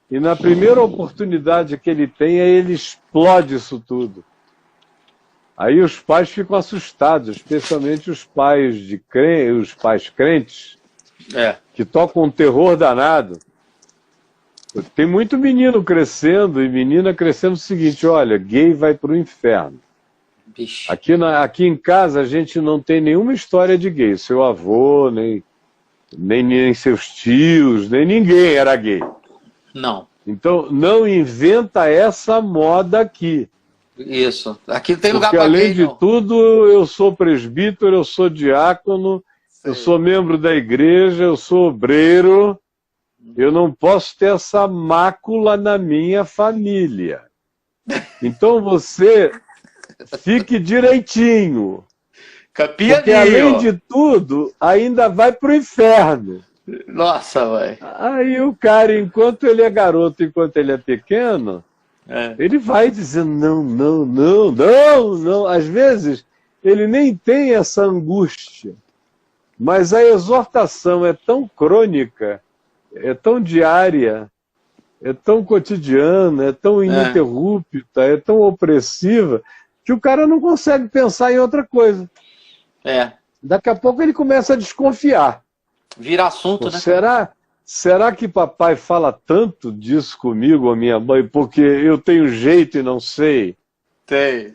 E na primeira oportunidade que ele tem, aí ele explode isso tudo. Aí os pais ficam assustados, especialmente os pais crentes, que tocam um terror danado. Tem muito menino crescendo e menina crescendo o seguinte: olha, gay vai para o inferno. Aqui em casa a gente não tem nenhuma história de gay. Seu avô, nem seus tios, nem ninguém era gay. Não. Então não inventa essa moda aqui. Isso. Aqui não tem lugar para gay, além de tudo, eu sou presbítero, eu sou diácono, eu sou membro da igreja, eu sou obreiro. Eu não posso ter essa mácula na minha família. Então você fique direitinho. Porque além de tudo, ainda vai pro inferno. Nossa, velho. Aí o cara, enquanto ele é garoto, enquanto ele é pequeno, ele vai dizendo não. Às vezes, ele nem tem essa angústia. Mas a exortação é tão crônica, é tão diária, é tão cotidiana, é tão ininterrupta, é tão opressiva, que o cara não consegue pensar em outra coisa. Daqui a pouco ele começa a desconfiar. Vira assunto, né? Será que papai fala tanto disso comigo ou minha mãe porque eu tenho jeito e não sei? Tem.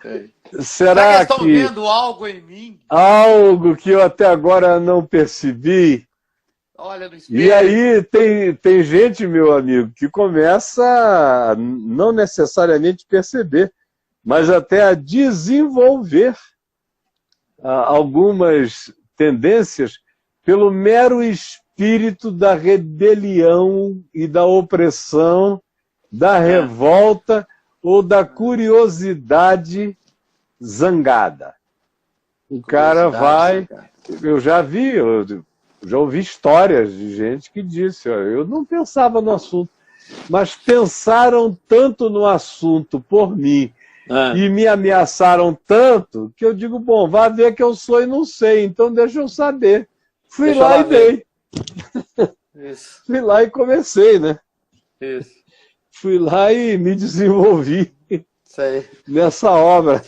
Será que estão vendo algo em mim? Algo que eu até agora não percebi? Olha no espelho. E aí tem gente, meu amigo, que começa a não necessariamente perceber, mas até a desenvolver algumas tendências pelo mero espírito da rebelião e da opressão, da revolta ou da curiosidade zangada. O cara vai... Eu já ouvi histórias de gente que disse: eu não pensava no assunto, mas pensaram tanto no assunto por mim e me ameaçaram tanto que eu digo, bom, vá ver que eu sou e não sei, então deixa eu saber. Fui lá e dei. Isso. Fui lá e comecei, né? Isso. Fui lá e me desenvolvi Sei. nessa obra.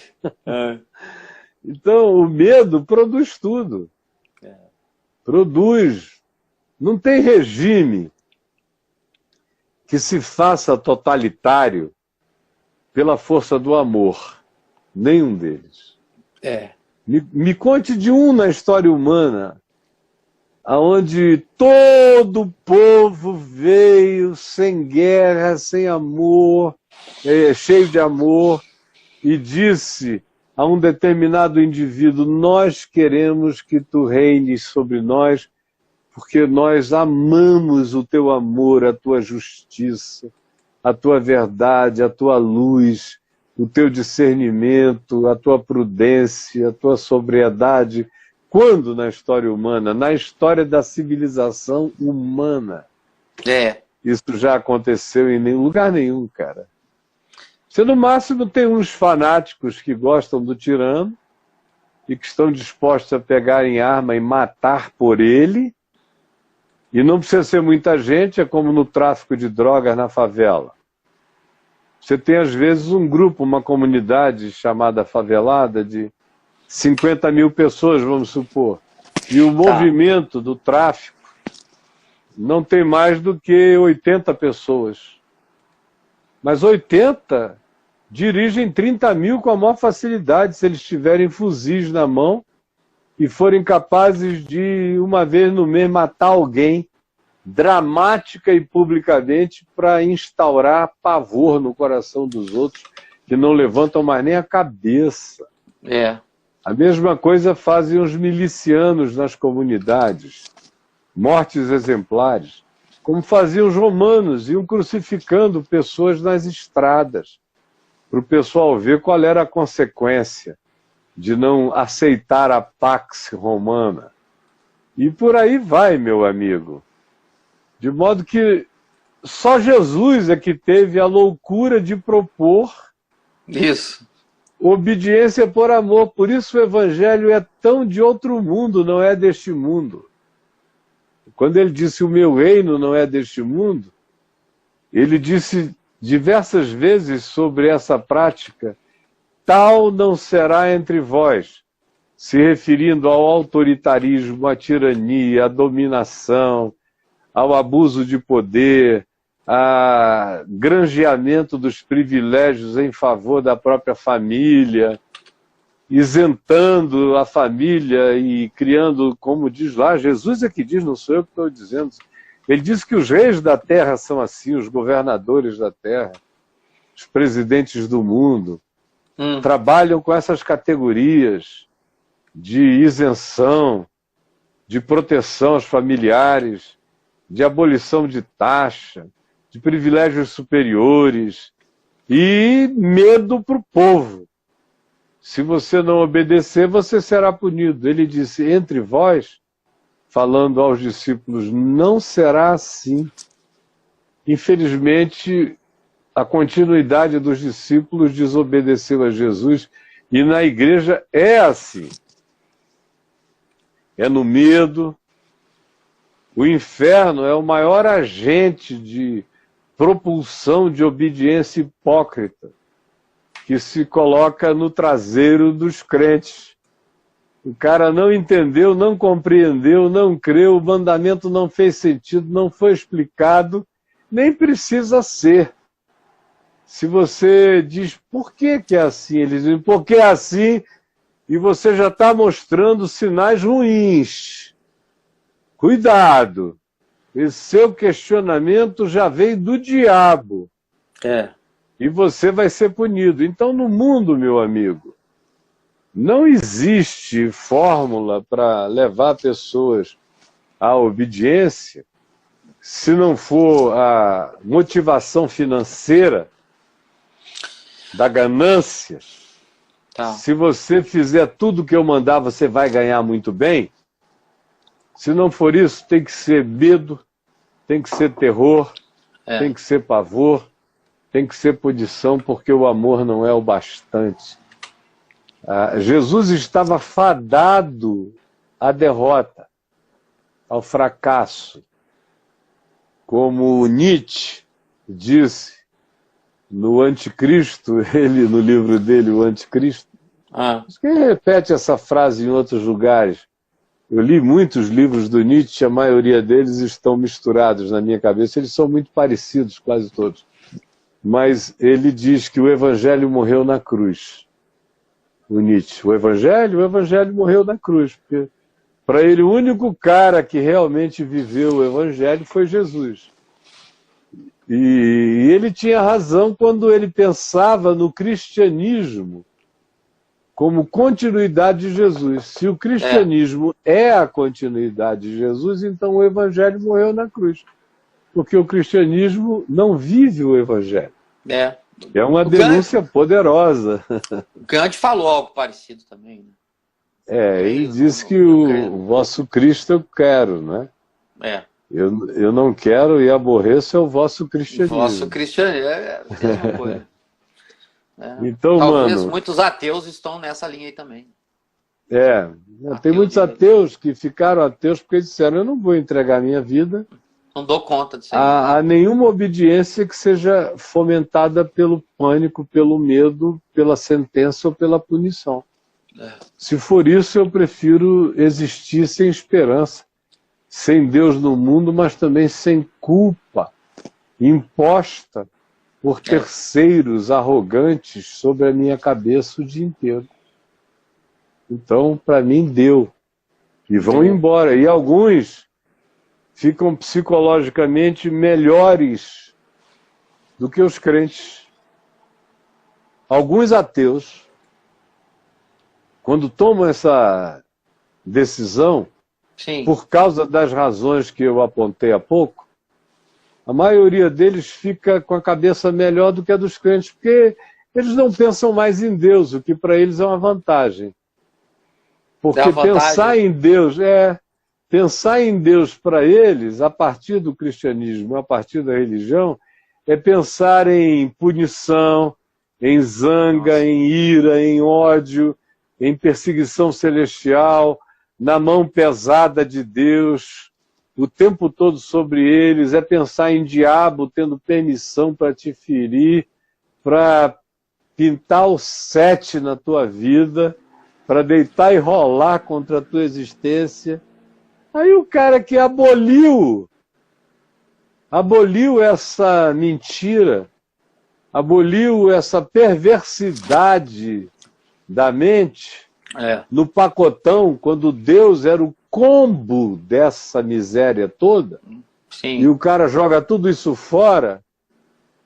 Então, o medo produz tudo. Produz. Não tem regime que se faça totalitário pela força do amor. Nenhum deles. Me conte de um na história humana onde todo o povo veio sem guerra, sem amor, cheio de amor, e disse a um determinado indivíduo: nós queremos que tu reines sobre nós, porque nós amamos o teu amor, a tua justiça, a tua verdade, a tua luz, o teu discernimento, a tua prudência, a tua sobriedade. Quando na história humana? Na história da civilização humana. Isso já aconteceu em lugar nenhum, cara. Você, no máximo, tem uns fanáticos que gostam do tirano e que estão dispostos a pegar em arma e matar por ele. E não precisa ser muita gente, é como no tráfico de drogas na favela. Você tem, às vezes, um grupo, uma comunidade chamada favelada de 50 mil pessoas, vamos supor. E o movimento do tráfico não tem mais do que 80 pessoas. Mas 80 dirigem 30 mil com a maior facilidade, se eles tiverem fuzis na mão e forem capazes de, uma vez no mês, matar alguém dramática e publicamente para instaurar pavor no coração dos outros que não levantam mais nem a cabeça. A mesma coisa fazem os milicianos nas comunidades, mortes exemplares, como faziam os romanos, iam crucificando pessoas nas estradas, para o pessoal ver qual era a consequência de não aceitar a pax romana. E por aí vai, meu amigo. De modo que só Jesus é que teve a loucura de propor isso. Obediência por amor. Por isso o Evangelho é tão de outro mundo, não é deste mundo. Quando ele disse o meu reino não é deste mundo, ele disse diversas vezes sobre essa prática, tal não será entre vós, se referindo ao autoritarismo, à tirania, à dominação, ao abuso de poder, a granjeamento dos privilégios em favor da própria família, isentando a família e criando, como diz lá, Jesus é que diz, não sou eu que estou dizendo. Ele diz que os reis da terra são assim, os governadores da terra, os presidentes do mundo, trabalham com essas categorias de isenção, de proteção aos familiares, de abolição de taxa, de privilégios superiores e medo para o povo. Se você não obedecer, você será punido. Ele disse, entre vós, falando aos discípulos, não será assim. Infelizmente, a continuidade dos discípulos desobedeceu a Jesus e na igreja é assim. É no medo. O inferno é o maior agente de propulsão de obediência hipócrita que se coloca no traseiro dos crentes. O cara não entendeu, não compreendeu, não creu, o mandamento não fez sentido, não foi explicado, nem precisa ser. Se você diz, por que é assim? Eles dizem, porque é assim, e você já está mostrando sinais ruins. Cuidado! Esse seu questionamento já veio do diabo. E você vai ser punido. Então, no mundo, meu amigo, não existe fórmula para levar pessoas à obediência se não for a motivação financeira da ganância. Se você fizer tudo o que eu mandar, você vai ganhar muito bem. Se não for isso, tem que ser medo, tem que ser terror, tem que ser pavor, tem que ser punição, porque o amor não é o bastante. Jesus estava fadado à derrota, ao fracasso. Como Nietzsche disse no Anticristo, ele no livro dele, o Anticristo, acho que ele repete essa frase em outros lugares. Eu li muitos livros do Nietzsche, a maioria deles estão misturados na minha cabeça, eles são muito parecidos, quase todos. Mas ele diz que o Evangelho morreu na cruz. O Nietzsche, o Evangelho morreu na cruz. Porque para ele, o único cara que realmente viveu o Evangelho foi Jesus. E ele tinha razão quando ele pensava no cristianismo como continuidade de Jesus. Se o cristianismo é a continuidade de Jesus, então o Evangelho morreu na cruz. Porque o cristianismo não vive o Evangelho. É uma denúncia poderosa. O Kant falou algo parecido também. Ele disse que o vosso Cristo eu quero, né? Eu não quero e aborreço é o vosso cristianismo. O vosso cristianismo é a mesma coisa. Então, talvez muitos ateus estão nessa linha aí também. Tem muitos ateus que ficaram ateus porque disseram, eu não vou entregar minha vida. Não dou conta disso aí. A nenhuma obediência que seja fomentada pelo pânico, pelo medo, pela sentença ou pela punição. Se for isso, eu prefiro existir sem esperança, sem Deus no mundo, mas também sem culpa imposta por terceiros arrogantes sobre a minha cabeça o dia inteiro. Então, para mim, deu. E vão embora. E alguns ficam psicologicamente melhores do que os crentes. Alguns ateus, quando tomam essa decisão, Sim. por causa das razões que eu apontei há pouco, a maioria deles fica com a cabeça melhor do que a dos crentes, porque eles não pensam mais em Deus, o que para eles é uma vantagem. Porque pensar em Deus para eles, a partir do cristianismo, a partir da religião, é pensar em punição, em zanga, em ira, em ódio, em perseguição celestial, na mão pesada de Deus, o tempo todo sobre eles, é pensar em diabo tendo permissão para te ferir, para pintar o 7 na tua vida, para deitar e rolar contra a tua existência. Aí o cara que aboliu essa mentira, aboliu essa perversidade da mente no pacotão, quando Deus era o combo dessa miséria toda. Sim. E o cara joga tudo isso fora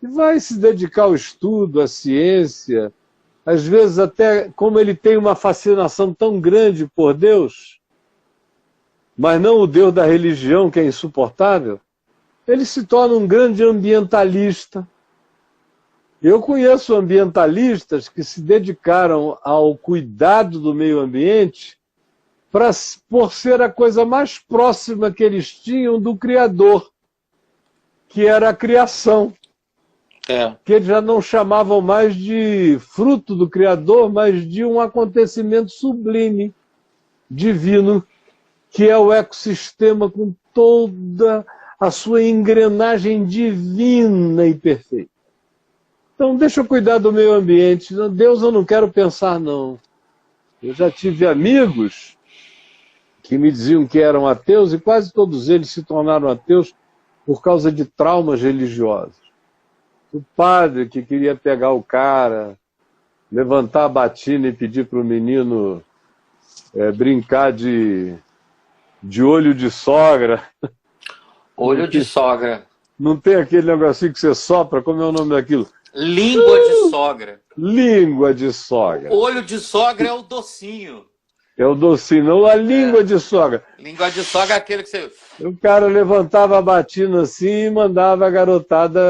e vai se dedicar ao estudo, à ciência, às vezes até como ele tem uma fascinação tão grande por Deus, mas não o Deus da religião, que é insuportável, ele se torna um grande ambientalista. Eu conheço ambientalistas que se dedicaram ao cuidado do meio ambiente por ser a coisa mais próxima que eles tinham do Criador, que era a criação. Que eles já não chamavam mais de fruto do Criador, mas de um acontecimento sublime, divino, que é o ecossistema com toda a sua engrenagem divina e perfeita. Então, deixa eu cuidar do meio ambiente. Deus, eu não quero pensar, não. Eu já tive amigos que me diziam que eram ateus e quase todos eles se tornaram ateus por causa de traumas religiosos. O padre que queria pegar o cara, levantar a batina e pedir para o menino brincar de olho de sogra. Olho de sogra. Não tem aquele negocinho que você sopra, como é o nome daquilo? Língua de sogra. Língua de sogra. Olho de sogra é o docinho. É o docinho, não a língua de sogra. Língua de sogra é aquele que você... O cara levantava a batina assim e mandava a garotada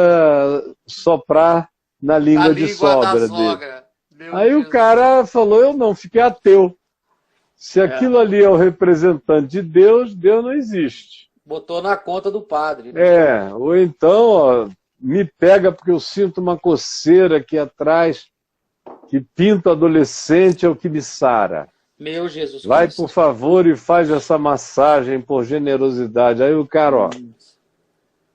soprar na língua de sogra dele. Aí Deus. O cara falou, eu não, fiquei ateu. Se aquilo ali é o representante de Deus, Deus não existe. Botou na conta do padre. Né? Ou então, ó, me pega porque eu sinto uma coceira aqui atrás, que pinta adolescente é o que me sara. Meu Jesus Vai, Cristo. por favor, e faz essa massagem por generosidade. Aí o cara, ó,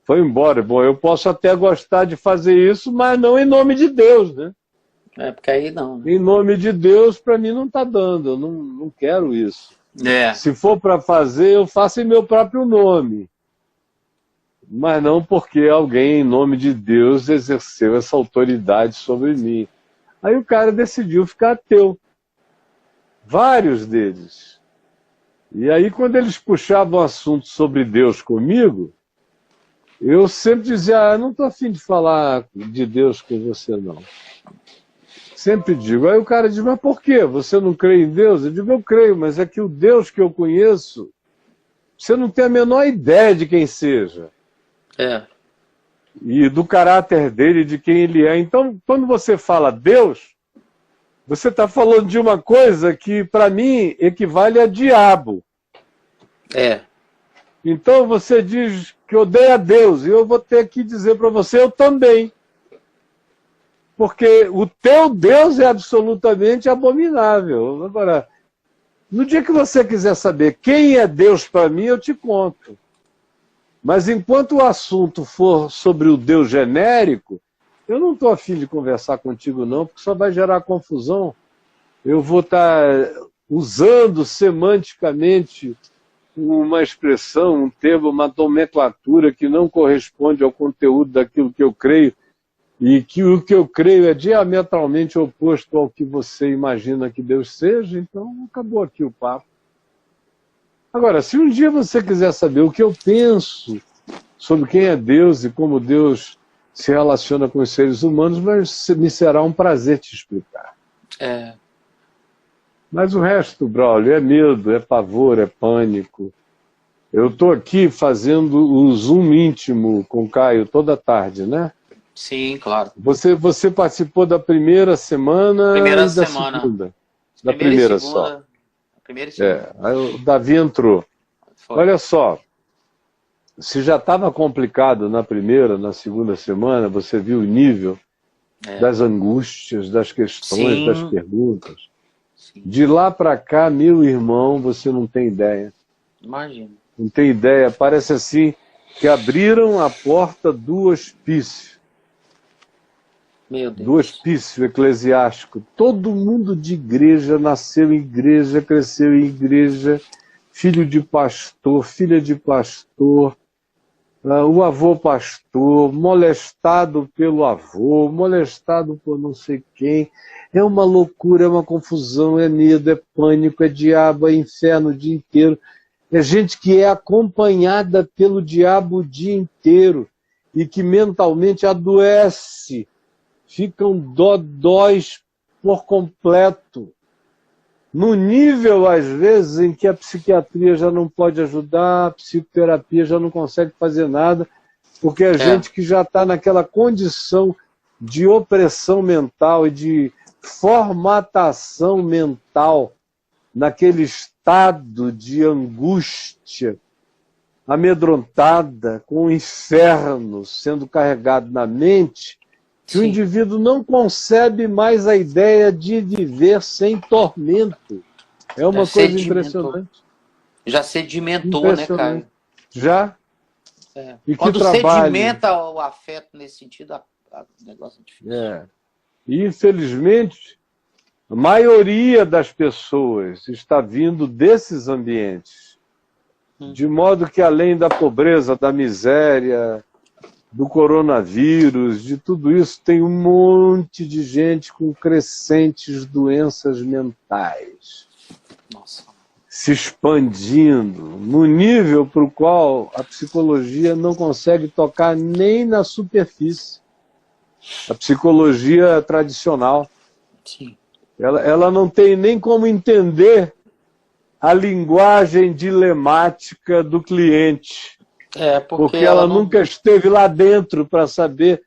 foi embora. Bom, eu posso até gostar de fazer isso, mas não em nome de Deus, né? Porque aí não. Né? Em nome de Deus, para mim não está dando. Eu não quero isso. Se for para fazer, eu faço em meu próprio nome. Mas não porque alguém, em nome de Deus, exerceu essa autoridade sobre mim. Aí o cara decidiu ficar ateu. Vários deles. E aí, quando eles puxavam assunto sobre Deus comigo, eu sempre dizia, não estou afim de falar de Deus com você, não. Sempre digo. Aí o cara diz, mas por quê? Você não crê em Deus? Eu digo, eu creio, mas é que o Deus que eu conheço, você não tem a menor ideia de quem seja. E do caráter dele, de quem ele é. Então, quando você fala Deus, você está falando de uma coisa que, para mim, equivale a diabo. Então você diz que odeia Deus, e eu vou ter que dizer para você, eu também. Porque o teu Deus é absolutamente abominável. Agora, no dia que você quiser saber quem é Deus para mim, eu te conto. Mas enquanto o assunto for sobre o Deus genérico, eu não estou afim de conversar contigo não, porque só vai gerar confusão. Eu vou estar usando semanticamente uma expressão, um termo, uma nomenclatura que não corresponde ao conteúdo daquilo que eu creio, e que o que eu creio é diametralmente oposto ao que você imagina que Deus seja, então acabou aqui o papo. Agora, se um dia você quiser saber o que eu penso sobre quem é Deus e como Deus se relaciona com os seres humanos, mas me será um prazer te explicar. Mas o resto, Braulio, é medo, é pavor, é pânico. Eu estou aqui fazendo o Zoom íntimo com o Caio toda tarde, né? Sim, claro. Você participou da primeira semana e da segunda? Da primeira só. Primeira e segunda. Aí o Davi entrou. Foi. Olha só, se já estava complicado na primeira, na segunda semana, você viu o nível das angústias, das questões, Sim. das perguntas. Sim. De lá para cá, meu irmão, você não tem ideia. Imagina. Não tem ideia. Parece assim que abriram a porta do hospício. Meu Deus. Do hospício eclesiástico. Todo mundo de igreja nasceu em igreja, cresceu em igreja, filho de pastor, filha de pastor, o avô pastor, molestado pelo avô, molestado por não sei quem. É uma loucura, é uma confusão, é medo, é pânico, é diabo, é inferno o dia inteiro. É gente que é acompanhada pelo diabo o dia inteiro e que mentalmente adoece. Ficam dodóis por completo. No nível, às vezes, em que a psiquiatria já não pode ajudar, a psicoterapia já não consegue fazer nada, porque a gente que já está naquela condição de opressão mental e de formatação mental, naquele estado de angústia, amedrontada, com o inferno sendo carregado na mente, que o indivíduo não concebe mais a ideia de viver sem tormento. É uma coisa impressionante. Já sedimentou, né, Caio? Já. E quando sedimenta o afeto nesse sentido, o negócio é difícil. E, infelizmente, a maioria das pessoas está vindo desses ambientes. De modo que, além da pobreza, da miséria, do coronavírus, de tudo isso, tem um monte de gente com crescentes doenças mentais. Nossa. Se expandindo no nível para o qual a psicologia não consegue tocar nem na superfície. A psicologia tradicional. Sim. Ela não tem nem como entender a linguagem dilemática do cliente. Porque ela nunca esteve lá dentro para saber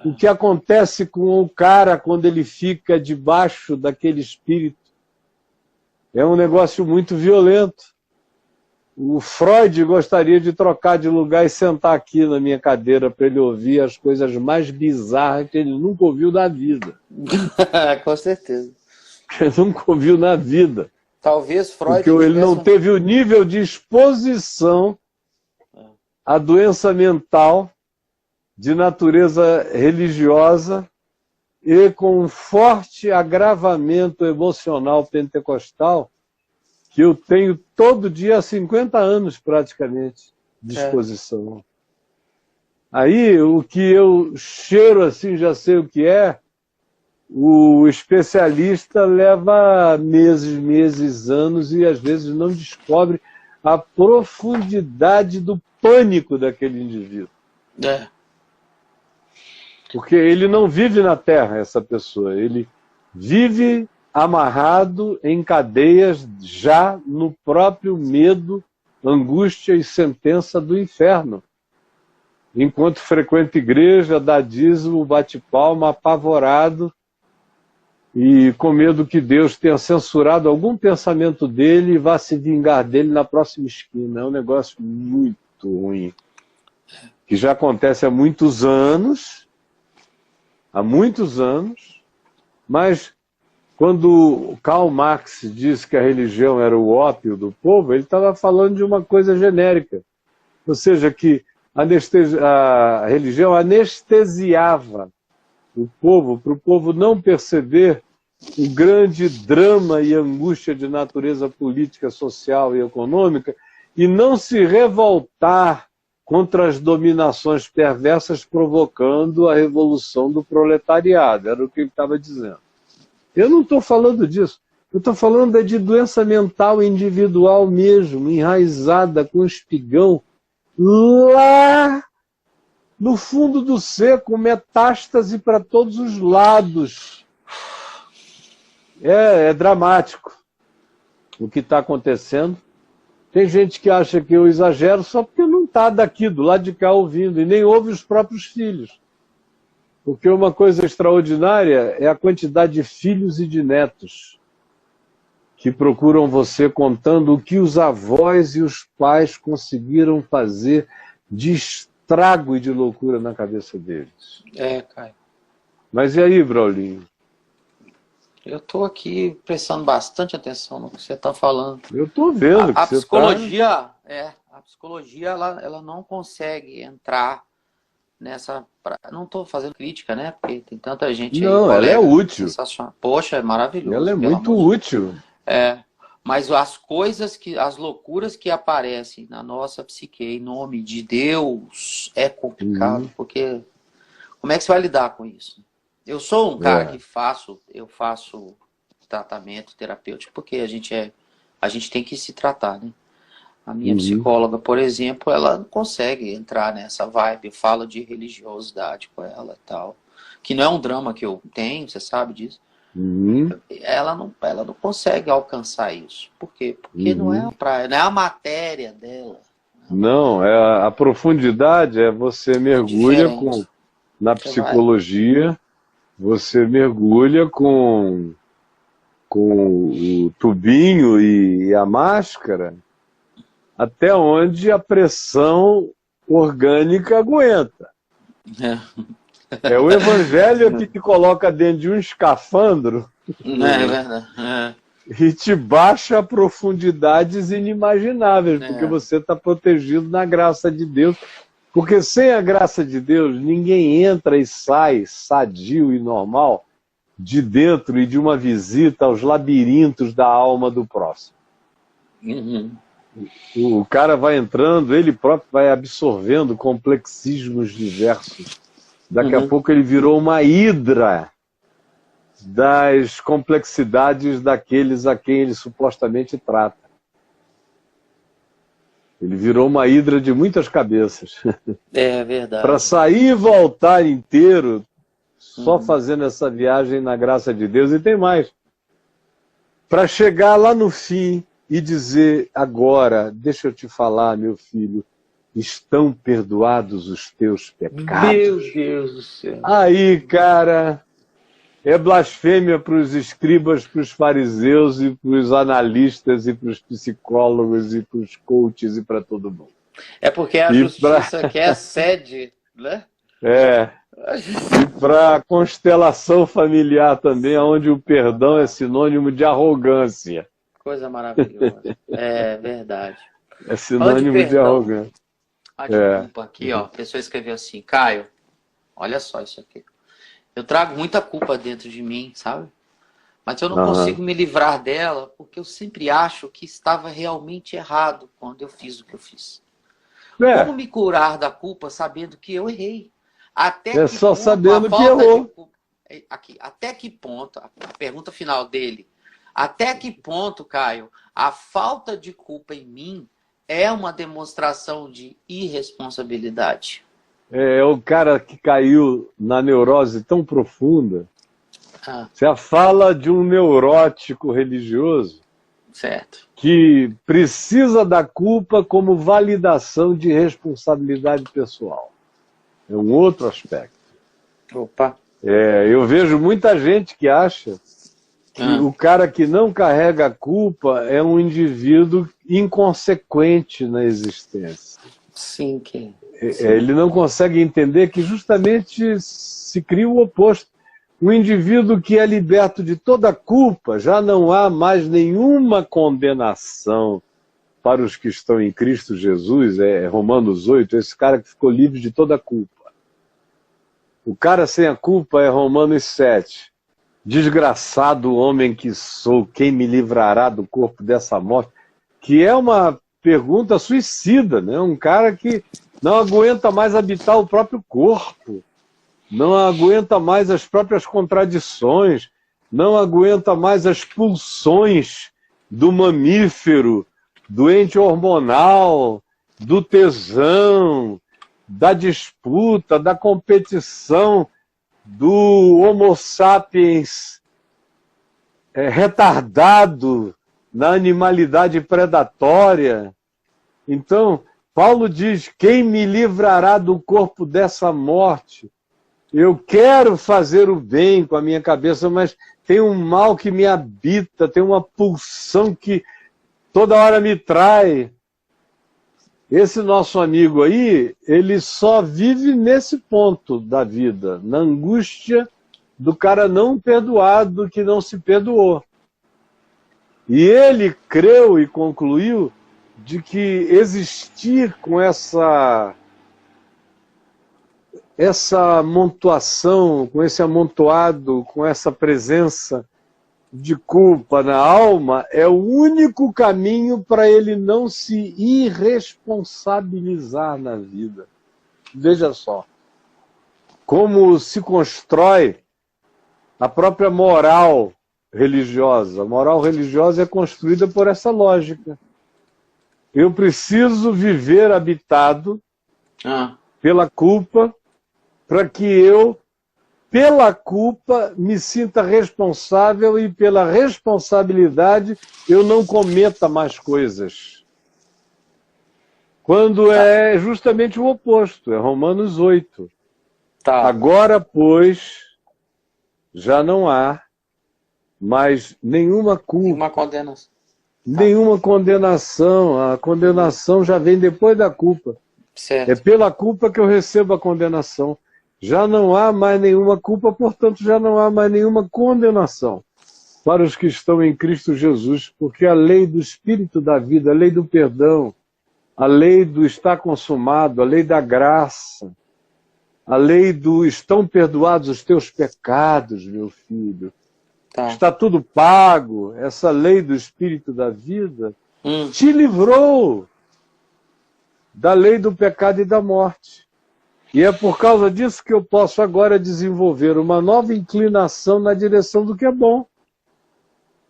o que acontece com o cara quando ele fica debaixo daquele espírito. É um negócio muito violento. O Freud gostaria de trocar de lugar e sentar aqui na minha cadeira para ele ouvir as coisas mais bizarras que ele nunca ouviu na vida. Com certeza. Ele nunca ouviu na vida. Talvez Freud... Porque ele não teve o nível de exposição à doença mental de natureza religiosa e com um forte agravamento emocional pentecostal que eu tenho todo dia há 50 anos praticamente de exposição. Aí o que eu cheiro assim, já sei o que é, o especialista leva meses, anos e às vezes não descobre a profundidade do pânico daquele indivíduo. Porque ele não vive na Terra, essa pessoa. Ele vive amarrado em cadeias já no próprio medo, angústia e sentença do inferno. Enquanto frequenta igreja, dá dízimo, bate palma, apavorado e com medo que Deus tenha censurado algum pensamento dele e vá se vingar dele na próxima esquina. É um negócio muito ruim, que já acontece há muitos anos, mas quando Karl Marx disse que a religião era o ópio do povo, ele estava falando de uma coisa genérica, ou seja, que a religião anestesiava o povo, para o povo não perceber o grande drama e angústia de natureza política, social e econômica e não se revoltar contra as dominações perversas provocando a revolução do proletariado. Era o que ele estava dizendo. Eu não estou falando disso. Eu estou falando de doença mental individual mesmo, enraizada com espigão, lá no fundo do ser, com metástase para todos os lados. É dramático o que está acontecendo. Tem gente que acha que eu exagero só porque não está daqui, do lado de cá, ouvindo, e nem ouve os próprios filhos. Porque uma coisa extraordinária é a quantidade de filhos e de netos que procuram você contando o que os avós e os pais conseguiram fazer de estrago e de loucura na cabeça deles. Caio. Mas e aí, Braulinho? Eu estou aqui prestando bastante atenção no que você está falando. Eu estou vendo que a você psicologia, a psicologia ela não consegue entrar nessa... Não estou fazendo crítica, né? Porque tem tanta gente aí. Não, ela é útil. Sensacional. Poxa, é maravilhoso. Ela é muito útil. Mas as loucuras que aparecem na nossa psique em nome de Deus é complicado, porque como é que você vai lidar com isso? Eu sou um cara que eu faço tratamento terapêutico, porque a gente tem que se tratar, né? A minha psicóloga, por exemplo, ela não consegue entrar nessa vibe. Eu falo de religiosidade com ela e tal, que não é um drama que eu tenho, você sabe disso. Ela não consegue alcançar isso. Por quê? Porque não é a matéria dela. Não, a profundidade você mergulha na psicologia, você mergulha com o tubinho e a máscara até onde a pressão orgânica aguenta. É o evangelho que te coloca dentro de um escafandro e te baixa a profundidades inimagináveis, porque você está protegido na graça de Deus. Porque sem a graça de Deus, ninguém entra e sai sadio e normal de dentro e de uma visita aos labirintos da alma do próximo. O cara vai entrando, ele próprio vai absorvendo complexismos diversos. Daqui a pouco ele virou uma hidra das complexidades daqueles a quem ele supostamente trata. Ele virou uma hidra de muitas cabeças. É verdade. Para sair e voltar inteiro, só fazendo essa viagem na graça de Deus. E tem mais. Para chegar lá no fim e dizer, agora, deixa eu te falar, meu filho, estão perdoados os teus pecados. Meu Deus do céu. Aí, cara, é blasfêmia para os escribas, para os fariseus e para os analistas e para os psicólogos e para os coaches e para todo mundo. É porque a justiça quer a sede, né? E para a constelação familiar também, onde o perdão é sinônimo de arrogância. Coisa maravilhosa. É verdade. É sinônimo de arrogância. Culpa aqui, ó. A pessoa escreveu assim, Caio, olha só isso aqui. Eu trago muita culpa dentro de mim, sabe? Mas eu não consigo me livrar dela porque eu sempre acho que estava realmente errado quando eu fiz o que eu fiz. Como me curar da culpa sabendo que eu errei? Sabendo que errou. Até que ponto, a pergunta final dele, até que ponto, Caio, a falta de culpa em mim é uma demonstração de irresponsabilidade? É o cara que caiu na neurose tão profunda. Você fala de um neurótico religioso que precisa da culpa como validação de responsabilidade pessoal. É um outro aspecto. Eu vejo muita gente que acha que o cara que não carrega a culpa é um indivíduo inconsequente na existência. Sim. Ele não consegue entender que justamente se cria o oposto. Um indivíduo que é liberto de toda culpa, já não há mais nenhuma condenação para os que estão em Cristo Jesus, Romanos 8, esse cara que ficou livre de toda culpa. O cara sem a culpa é Romanos 7. Desgraçado homem que sou, quem me livrará do corpo dessa morte? Que é uma pergunta suicida, né? Um cara que não aguenta mais habitar o próprio corpo, não aguenta mais as próprias contradições, não aguenta mais as pulsões do mamífero, do ente hormonal, do tesão, da disputa, da competição, do Homo sapiens retardado na animalidade predatória. Então, Paulo diz: quem me livrará do corpo dessa morte? Eu quero fazer o bem com a minha cabeça, mas tem um mal que me habita, tem uma pulsão que toda hora me trai. Esse nosso amigo aí, ele só vive nesse ponto da vida, na angústia do cara não perdoado, que não se perdoou. E ele creu e concluiu de que existir com essa amontoação, com esse amontoado, com essa presença de culpa na alma, é o único caminho para ele não se irresponsabilizar na vida. Veja só, como se constrói a própria moral religiosa. A moral religiosa é construída por essa lógica. Eu preciso viver habitado pela culpa, para que eu, pela culpa, me sinta responsável e pela responsabilidade eu não cometa mais coisas. Quando é justamente o oposto, é Romanos 8. Agora, pois, já não há mais nenhuma culpa. Nenhuma condenação. A condenação já vem depois da culpa. Certo. É pela culpa que eu recebo a condenação. Já não há mais nenhuma culpa, portanto já não há mais nenhuma condenação para os que estão em Cristo Jesus, porque a lei do Espírito da vida, a lei do perdão, a lei do está consumado, a lei da graça, a lei do estão perdoados os teus pecados, meu filho. Está tudo pago. Essa lei do Espírito da vida te livrou da lei do pecado e da morte. E é por causa disso que eu posso agora desenvolver uma nova inclinação na direção do que é bom.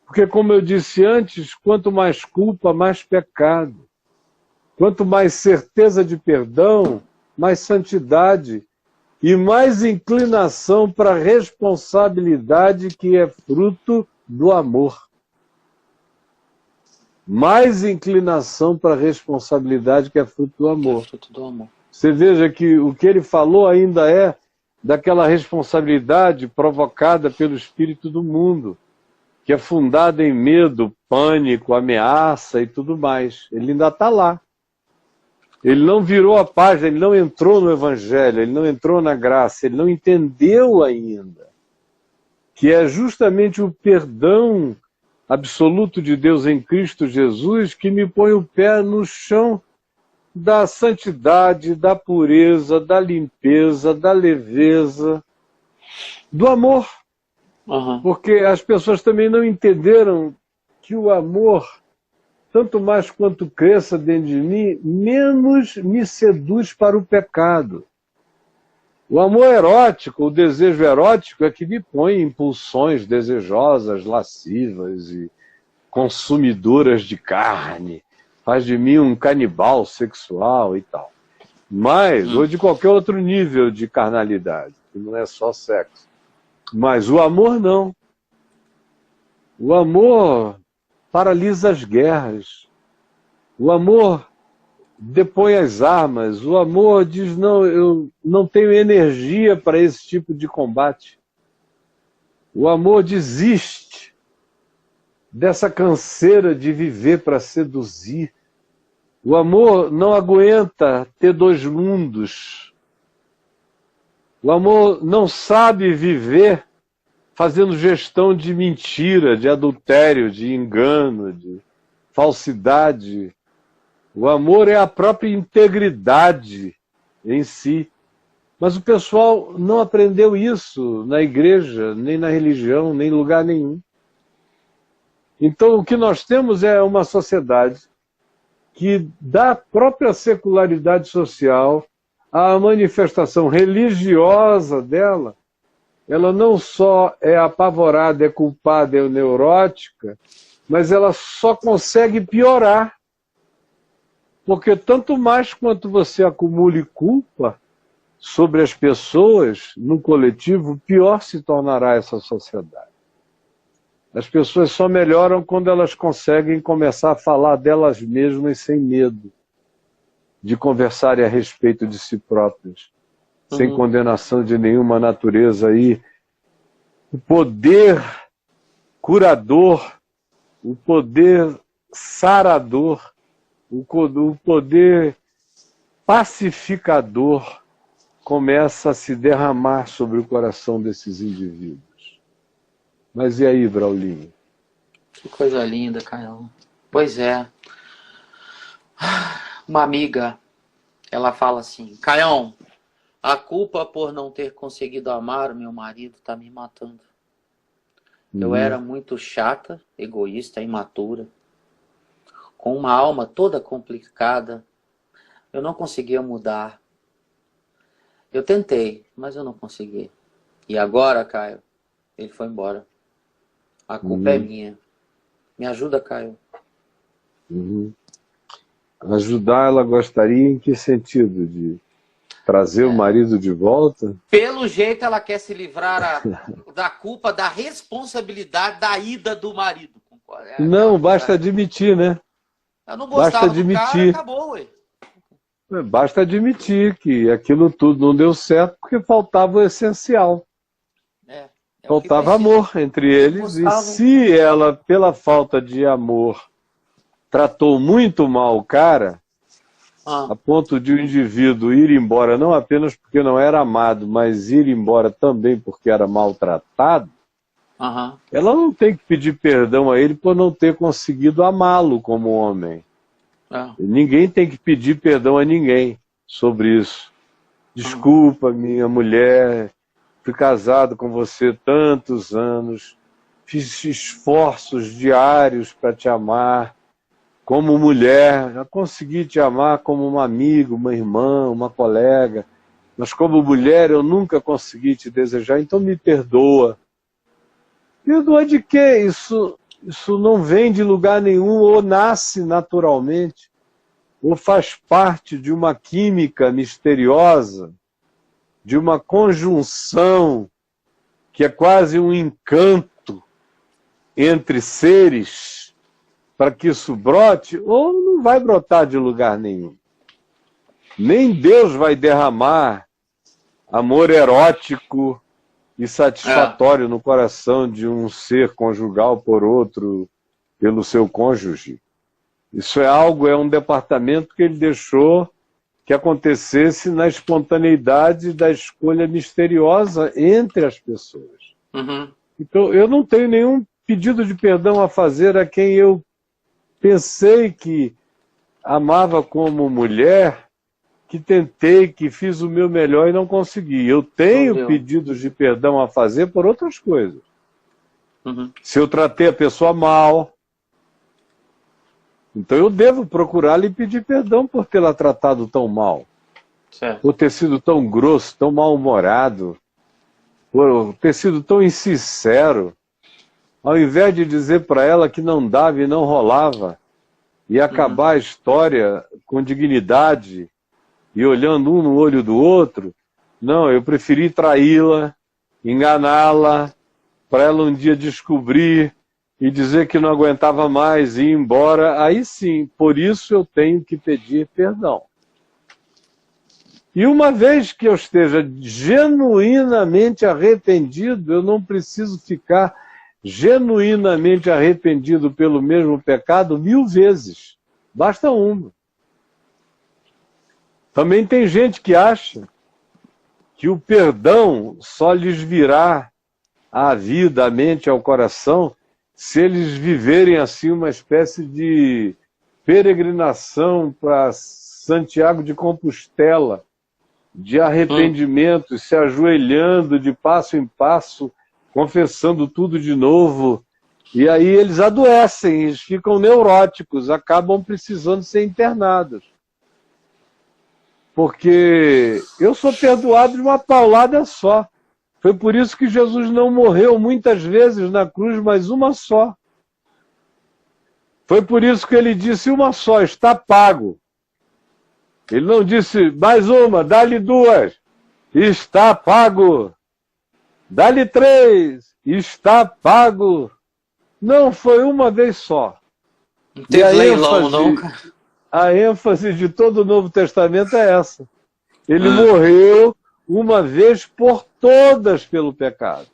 Porque, como eu disse antes, quanto mais culpa, mais pecado. Quanto mais certeza de perdão, mais santidade. E mais inclinação para a responsabilidade, que é fruto do amor. Mais inclinação para a responsabilidade, que é fruto do amor. Você veja que o que ele falou ainda é daquela responsabilidade provocada pelo espírito do mundo, que é fundada em medo, pânico, ameaça e tudo mais. Ele ainda está lá. Ele não virou a página, ele não entrou no Evangelho, ele não entrou na graça, ele não entendeu ainda que é justamente o perdão absoluto de Deus em Cristo Jesus que me põe o pé no chão da santidade, da pureza, da limpeza, da leveza, do amor. Porque as pessoas também não entenderam que o amor, tanto mais quanto cresça dentro de mim, menos me seduz para o pecado. O amor erótico, o desejo erótico é que me põe em pulsões desejosas, lascivas e consumidoras de carne, faz de mim um canibal sexual e tal. Mas, ou de qualquer outro nível de carnalidade, que não é só sexo. Mas o amor não. O amor paralisa as guerras. O amor depõe as armas. O amor diz: não, eu não tenho energia para esse tipo de combate. O amor desiste dessa canseira de viver para seduzir. O amor não aguenta ter dois mundos. O amor não sabe viver fazendo gestão de mentira, de adultério, de engano, de falsidade. O amor é a própria integridade em si. Mas o pessoal não aprendeu isso na igreja, nem na religião, nem em lugar nenhum. Então o que nós temos é uma sociedade que, da própria secularidade social, a manifestação religiosa dela, ela não só é apavorada, é culpada, é neurótica, mas ela só consegue piorar. Porque tanto mais quanto você acumule culpa sobre as pessoas, no coletivo, pior se tornará essa sociedade. As pessoas só melhoram quando elas conseguem começar a falar delas mesmas sem medo de conversarem a respeito de si próprias, sem condenação de nenhuma natureza. Aí o poder curador, o poder sarador, o poder pacificador começa a se derramar sobre o coração desses indivíduos. Mas e aí, Braulinho? Que coisa linda, Caio. Pois é. Uma amiga, ela fala assim: Caião, a culpa por não ter conseguido amar o meu marido está me matando. Eu era muito chata, egoísta, imatura, com uma alma toda complicada. Eu não conseguia mudar. Eu tentei, mas eu não consegui. E agora, Caio, ele foi embora. A culpa é minha. Me ajuda, Caio. Ajudar, ela gostaria em que sentido? De trazer o marido de volta? Pelo jeito, ela quer se livrar da culpa, da responsabilidade da ida do marido. Não, basta admitir, né? Eu não gostava do cara, acabou, ué. Basta admitir que aquilo tudo não deu certo porque faltava o essencial. Faltava amor entre eles. E se ela, pela falta de amor, tratou muito mal o cara, a ponto de o indivíduo ir embora, não apenas porque não era amado, mas ir embora também porque era maltratado, ela não tem que pedir perdão a ele por não ter conseguido amá-lo como homem. Ninguém tem que pedir perdão a ninguém sobre isso. Desculpa, minha mulher, fui casado com você tantos anos, fiz esforços diários para te amar como mulher, já consegui te amar como uma amiga, uma irmã, uma colega, mas como mulher eu nunca consegui te desejar, então me perdoa. Perdoa de quê? Isso não vem de lugar nenhum, ou nasce naturalmente, ou faz parte de uma química misteriosa, de uma conjunção que é quase um encanto entre seres para que isso brote, ou não vai brotar de lugar nenhum. Nem Deus vai derramar amor erótico e satisfatório no coração de um ser conjugal por outro, pelo seu cônjuge. Isso é um departamento que ele deixou que acontecesse na espontaneidade da escolha misteriosa entre as pessoas. Então, eu não tenho nenhum pedido de perdão a fazer a quem eu pensei que amava como mulher, que tentei, que fiz o meu melhor e não consegui. Eu tenho pedidos de perdão a fazer por outras coisas. Se eu tratei a pessoa mal, então eu devo procurá-la e pedir perdão por tê-la tratado tão mal. Por ter sido tão grosso, tão mal-humorado, por ter sido tão insincero. Ao invés de dizer para ela que não dava e não rolava, e acabar a história com dignidade, e olhando um no olho do outro, não, eu preferi traí-la, enganá-la, para ela um dia descobrir e dizer que não aguentava mais e ir embora. Aí sim, por isso eu tenho que pedir perdão. E uma vez que eu esteja genuinamente arrependido, eu não preciso ficar genuinamente arrependido pelo mesmo pecado 1000 vezes. Basta uma. Também tem gente que acha que o perdão só lhes virá à vida, à mente, ao coração, se eles viverem assim uma espécie de peregrinação para Santiago de Compostela, de arrependimento, se ajoelhando de passo em passo, confessando tudo de novo, e aí eles adoecem, eles ficam neuróticos, acabam precisando ser internados. Porque eu sou perdoado de uma paulada só. Foi por isso que Jesus não morreu muitas vezes na cruz, mas uma só. Foi por isso que ele disse uma só, está pago. Ele não disse mais uma, dá-lhe duas, está pago. Dá-lhe três, está pago. Não, foi uma vez só. Não teve leilão, não, cara. A ênfase de todo o Novo Testamento é essa. Ele morreu uma vez por todas pelo pecado.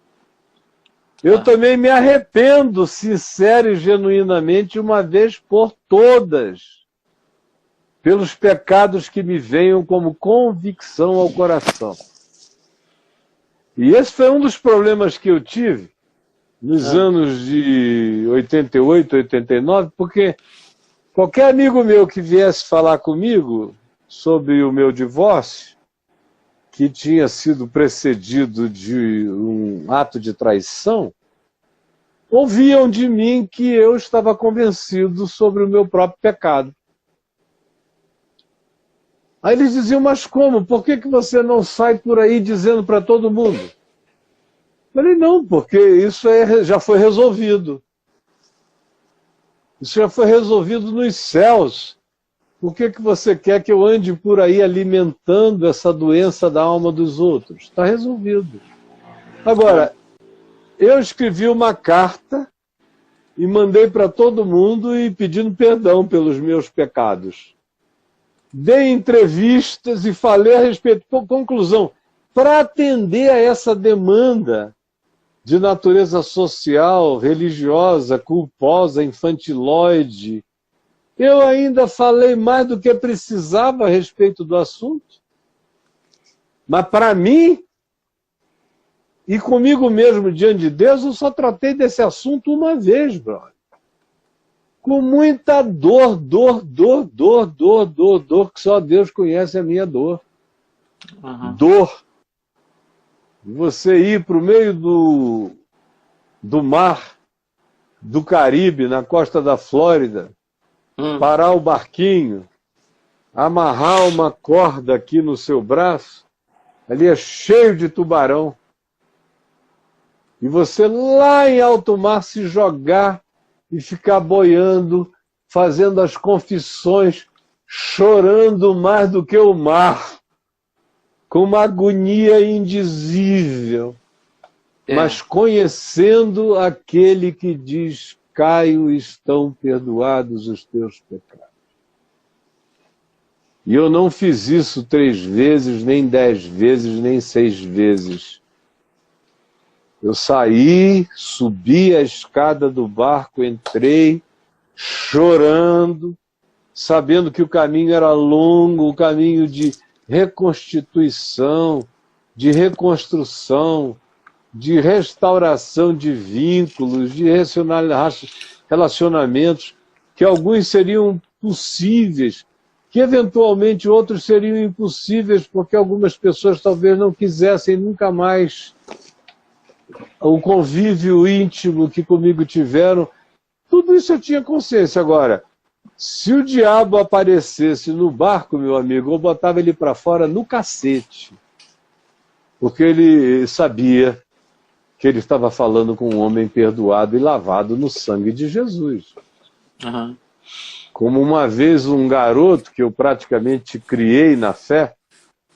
Eu também me arrependo, sincero e genuinamente, uma vez por todas, pelos pecados que me venham como convicção ao coração. E esse foi um dos problemas que eu tive nos anos de 88, 89, porque qualquer amigo meu que viesse falar comigo sobre o meu divórcio, que tinha sido precedido de um ato de traição, ouviam de mim que eu estava convencido sobre o meu próprio pecado. Aí eles diziam, mas como? Por que você não sai por aí dizendo para todo mundo? Eu falei, não, porque isso já foi resolvido. Isso já foi resolvido nos céus. Por que você quer que eu ande por aí alimentando essa doença da alma dos outros? Está resolvido. Agora, eu escrevi uma carta e mandei para todo mundo e pedindo perdão pelos meus pecados. Dei entrevistas e falei a respeito. Conclusão, para atender a essa demanda de natureza social, religiosa, culposa, infantilóide, eu ainda falei mais do que precisava a respeito do assunto. Mas para mim, e comigo mesmo diante de Deus, eu só tratei desse assunto uma vez, brother. Com muita dor, que só Deus conhece a minha dor. Dor. Você ir para o meio do mar, do Caribe, na costa da Flórida, parar o barquinho, amarrar uma corda aqui no seu braço, ali é cheio de tubarão, e você lá em alto mar se jogar e ficar boiando, fazendo as confissões, chorando mais do que o mar, com uma agonia indizível, mas conhecendo aquele que diz, Caio, estão perdoados os teus pecados. E eu não fiz isso 3 vezes, nem 10 vezes, nem 6 vezes. Eu saí, subi a escada do barco, entrei, chorando, sabendo que o caminho era longo, o caminho de reconstituição, de reconstrução, de restauração de vínculos, de relacionamentos, que alguns seriam possíveis, que eventualmente outros seriam impossíveis, porque algumas pessoas talvez não quisessem nunca mais o convívio íntimo que comigo tiveram. Tudo isso eu tinha consciência. Agora, se o diabo aparecesse no barco, meu amigo, eu botava ele para fora no cacete, porque ele sabia que ele estava falando com um homem perdoado e lavado no sangue de Jesus. Como uma vez um garoto que eu praticamente criei na fé,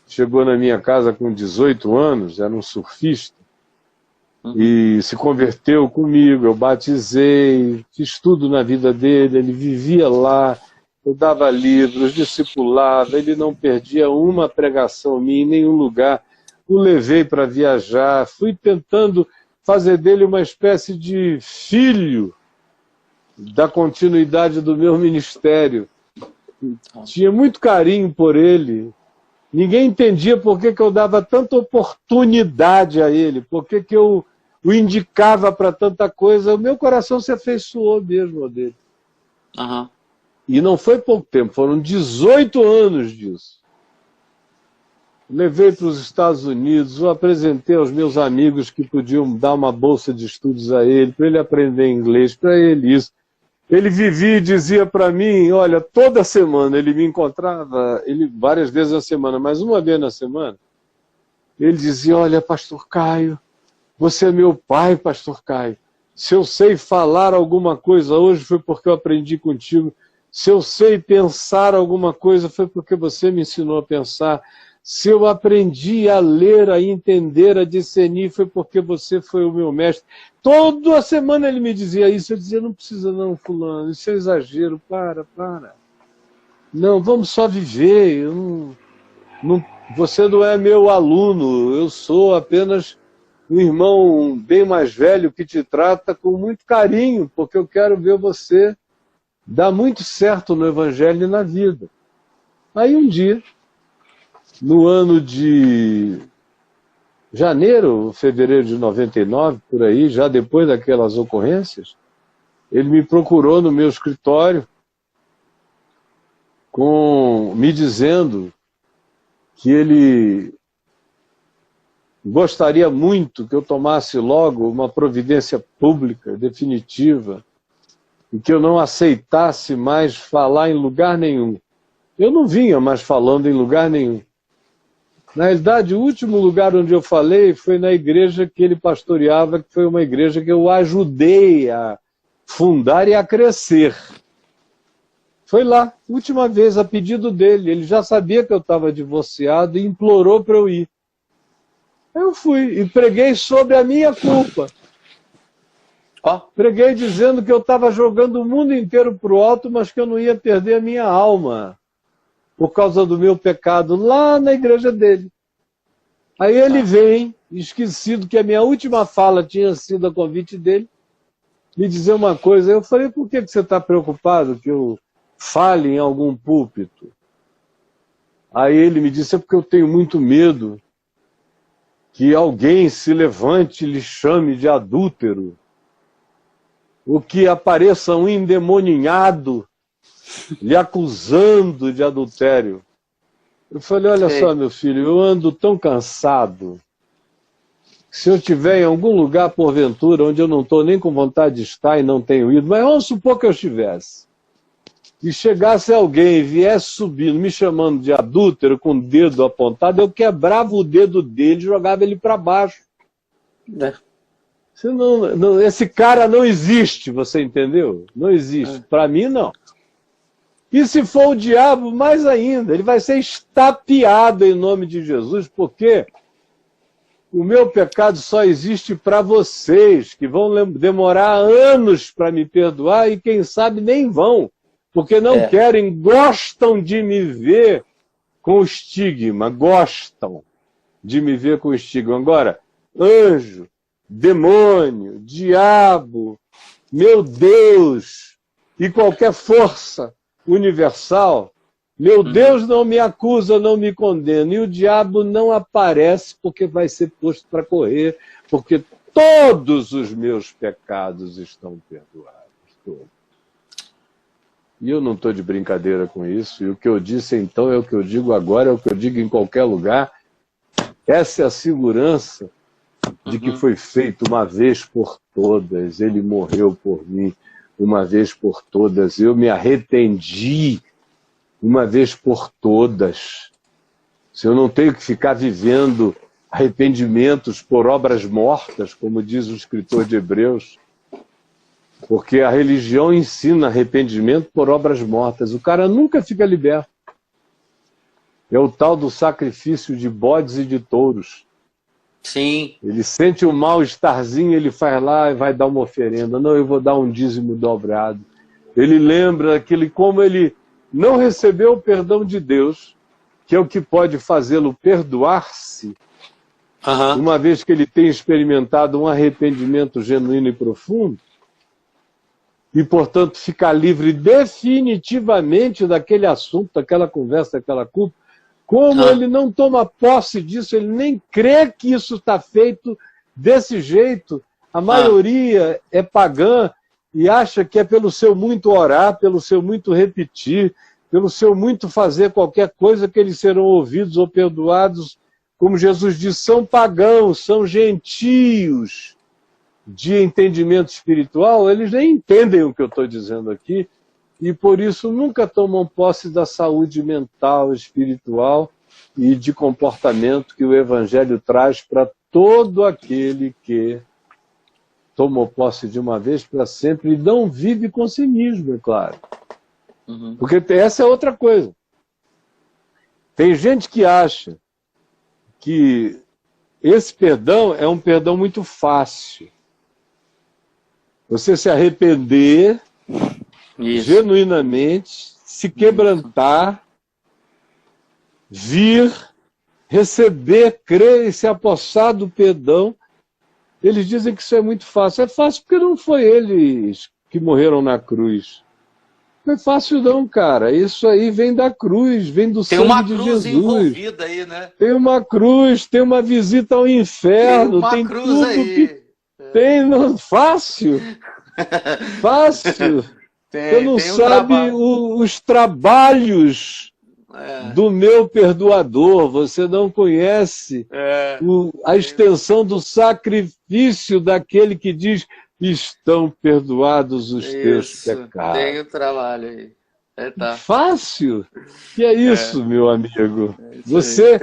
chegou na minha casa com 18 anos, era um surfista, e se converteu comigo, eu batizei, fiz tudo na vida dele, ele vivia lá, eu dava livros, discipulava, ele não perdia uma pregação minha em nenhum lugar, o levei para viajar, fui tentando fazer dele uma espécie de filho da continuidade do meu ministério. Tinha muito carinho por ele. Ninguém entendia por que eu dava tanta oportunidade a ele, por que eu o indicava para tanta coisa. O meu coração se afeiçoou mesmo dele. E não foi pouco tempo, foram 18 anos disso. Levei para os Estados Unidos, o apresentei aos meus amigos que podiam dar uma bolsa de estudos a ele, para ele aprender inglês, para ele isso. Ele vivia e dizia para mim, olha, toda semana ele me encontrava, ele várias vezes na semana, mas uma vez na semana, ele dizia, olha, pastor Caio, Você é meu pai, pastor Caio. Se eu sei falar alguma coisa hoje foi porque eu aprendi contigo. Se eu sei pensar alguma coisa foi porque você me ensinou a pensar. Se eu aprendi a ler, a entender, a discernir, foi porque você foi o meu mestre. Toda semana ele me dizia isso. Eu dizia, não precisa não, fulano, isso é exagero, para. Não, vamos só viver. Você não é meu aluno, eu sou apenas um irmão bem mais velho que te trata com muito carinho, porque eu quero ver você dar muito certo no Evangelho e na vida. Aí um dia, no ano de janeiro, fevereiro de 99, por aí, já depois daquelas ocorrências, ele me procurou no meu escritório me dizendo que ele gostaria muito que eu tomasse logo uma providência pública, definitiva, e que eu não aceitasse mais falar em lugar nenhum. Eu não vinha mais falando em lugar nenhum. Na realidade, o último lugar onde eu falei foi na igreja que ele pastoreava, que foi uma igreja que eu ajudei a fundar e a crescer. Foi lá, última vez, a pedido dele. Ele já sabia que eu estava divorciado e implorou para eu ir. Eu fui e preguei sobre a minha culpa. Preguei dizendo que eu estava jogando o mundo inteiro para o alto, mas que eu não ia perder a minha alma por causa do meu pecado, lá na igreja dele. Aí ele vem, esquecido que a minha última fala tinha sido a convite dele, me dizer uma coisa. Eu falei, por que você está preocupado que eu fale em algum púlpito? Aí ele me disse, é porque eu tenho muito medo que alguém se levante e lhe chame de adúltero, ou que apareça um endemoninhado lhe acusando de adultério. Eu falei, olha só, meu filho, eu ando tão cansado, que se eu estiver em algum lugar, porventura, onde eu não estou nem com vontade de estar e não tenho ido, mas vamos supor que eu estivesse, e chegasse alguém e viesse subindo, me chamando de adúltero, com o dedo apontado, eu quebrava o dedo dele e jogava ele para baixo. Esse cara não existe, você entendeu? Não existe. Para mim, não. E se for o diabo, mais ainda, ele vai ser estapeado em nome de Jesus, porque o meu pecado só existe para vocês, que vão demorar anos para me perdoar e quem sabe nem vão, porque não querem, gostam de me ver com estigma, gostam de me ver com estigma. Agora, anjo, demônio, diabo, meu Deus, e qualquer força universal, meu Deus não me acusa, não me condena, e o diabo não aparece porque vai ser posto para correr, porque todos os meus pecados estão perdoados. Todos. E eu não estou de brincadeira com isso, e o que eu disse então é o que eu digo agora, é o que eu digo em qualquer lugar. Essa é a segurança de que foi feito uma vez por todas, ele morreu por mim uma vez por todas, eu me arrependi uma vez por todas. Se eu não tenho que ficar vivendo arrependimentos por obras mortas, como diz o escritor de Hebreus, porque a religião ensina arrependimento por obras mortas, o cara nunca fica liberto. É o tal do sacrifício de bodes e de touros. Sim. Ele sente um mal-estarzinho, ele faz lá e vai dar uma oferenda. Não, eu vou dar um dízimo dobrado. Ele lembra que como ele não recebeu o perdão de Deus, que é o que pode fazê-lo perdoar-se, uma vez que ele tem experimentado um arrependimento genuíno e profundo, e, portanto, ficar livre definitivamente daquele assunto, daquela conversa, daquela culpa. Como ele não toma posse disso, ele nem crê que isso está feito desse jeito. A maioria é pagã e acha que é pelo seu muito orar, pelo seu muito repetir, pelo seu muito fazer qualquer coisa que eles serão ouvidos ou perdoados. Como Jesus diz, são pagãos, são gentios de entendimento espiritual, eles nem entendem o que eu estou dizendo aqui, e por isso nunca tomam posse da saúde mental, espiritual e de comportamento que o Evangelho traz para todo aquele que tomou posse de uma vez para sempre e não vive com cinismo, é claro. Porque essa é outra coisa. Tem gente que acha que esse perdão é um perdão muito fácil. Você se arrepender genuinamente, se quebrantar, vir, receber, crer e se apossar do perdão. Eles dizem que isso é muito fácil. É fácil porque não foi eles que morreram na cruz. Não é fácil não, cara. Isso aí vem da cruz, vem do sangue de Jesus. Tem uma cruz envolvida aí, né? Tem uma cruz, tem uma visita ao inferno. Tem uma cruz tudo aí. Que... Tem, não, fácil. Fácil. Você não sabe os trabalhos do meu perdoador. Você não conhece a extensão do sacrifício daquele que diz: estão perdoados os teus pecados. Tem o trabalho aí. Tá. Fácil. Que é isso, meu amigo? Você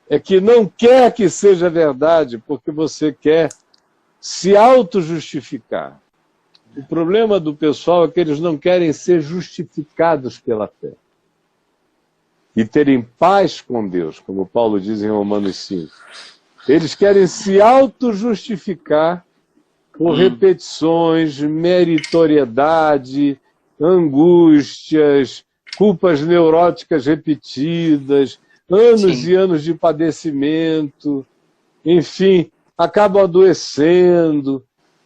é que não quer que seja verdade porque você quer se auto-justificar. O problema do pessoal é que eles não querem ser justificados pela fé. E terem paz com Deus, como Paulo diz em Romanos 5. Eles querem se auto-justificar por repetições, meritoriedade, angústias, culpas neuróticas repetidas, anos e anos de padecimento, enfim, acabam adoecendo,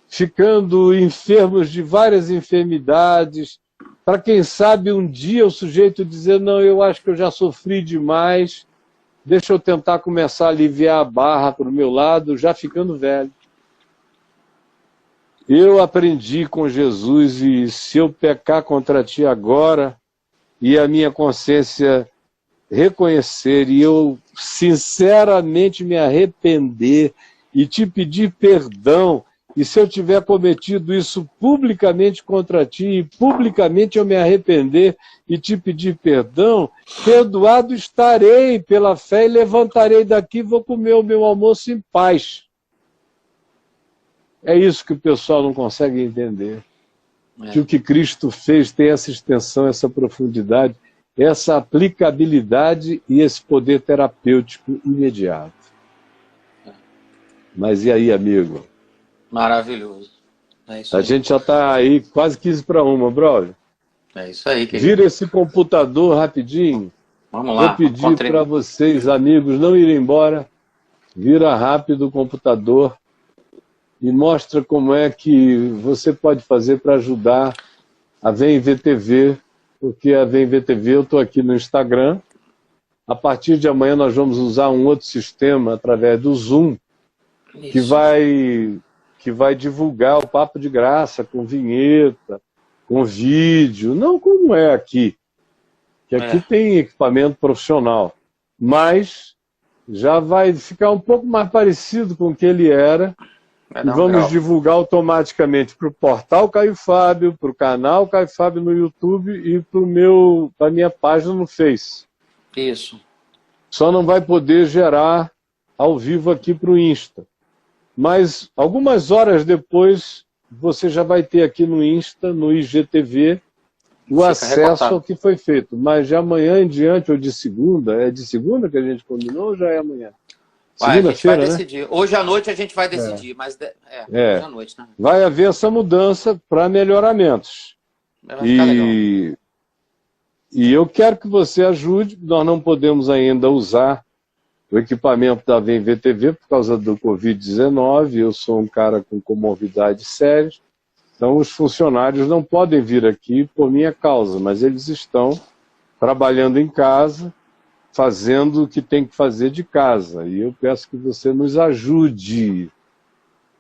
ficando enfermos de várias enfermidades, para quem sabe um dia o sujeito dizer: não, eu acho que eu já sofri demais, deixa eu tentar começar a aliviar a barra para o meu lado, já ficando velho. Eu aprendi com Jesus, e se eu pecar contra ti agora, e a minha consciência reconhecer, e eu sinceramente me arrepender, e te pedir perdão, e se eu tiver cometido isso publicamente contra ti, e publicamente eu me arrepender e te pedir perdão, perdoado estarei pela fé e levantarei daqui e vou comer o meu almoço em paz. É isso que o pessoal não consegue entender. Que o que Cristo fez tem essa extensão, essa profundidade, essa aplicabilidade e esse poder terapêutico imediato. Mas e aí, amigo? Maravilhoso. É isso a aí. Gente já está aí quase 15:01, brother. É isso aí, querido. Vira esse computador rapidinho. Vamos lá. Vou pedir para vocês, amigos, não irem embora. Vira rápido o computador e mostra como é que você pode fazer para ajudar a Vem VTV, porque a Vem VTV, eu estou aqui no Instagram. A partir de amanhã nós vamos usar um outro sistema através do Zoom, que vai divulgar o Papo de Graça com vinheta, com vídeo, não como é aqui, que aqui tem equipamento profissional, mas já vai ficar um pouco mais parecido com o que ele era. E vamos divulgar automaticamente para o portal Caio Fábio, para o canal Caio Fábio no YouTube e para a minha página no Face. Isso. Só não vai poder gerar ao vivo aqui para o Insta. Mas algumas horas depois você já vai ter aqui no Insta, no IGTV, o acesso ao que foi feito. Mas de amanhã em diante, ou de segunda, é de segunda que a gente combinou ou já é amanhã? Segunda-feira, né? Decidir. Hoje à noite a gente vai decidir, mas hoje à noite, né? Vai haver essa mudança para melhoramentos. Vai ficar legal. E eu quero que você ajude. Nós não podemos ainda usar o equipamento da Vem VTV por causa do Covid-19. Eu sou um cara com comorbidades sérias. Então os funcionários não podem vir aqui por minha causa, mas eles estão trabalhando em casa, fazendo o que tem que fazer de casa. E eu peço que você nos ajude.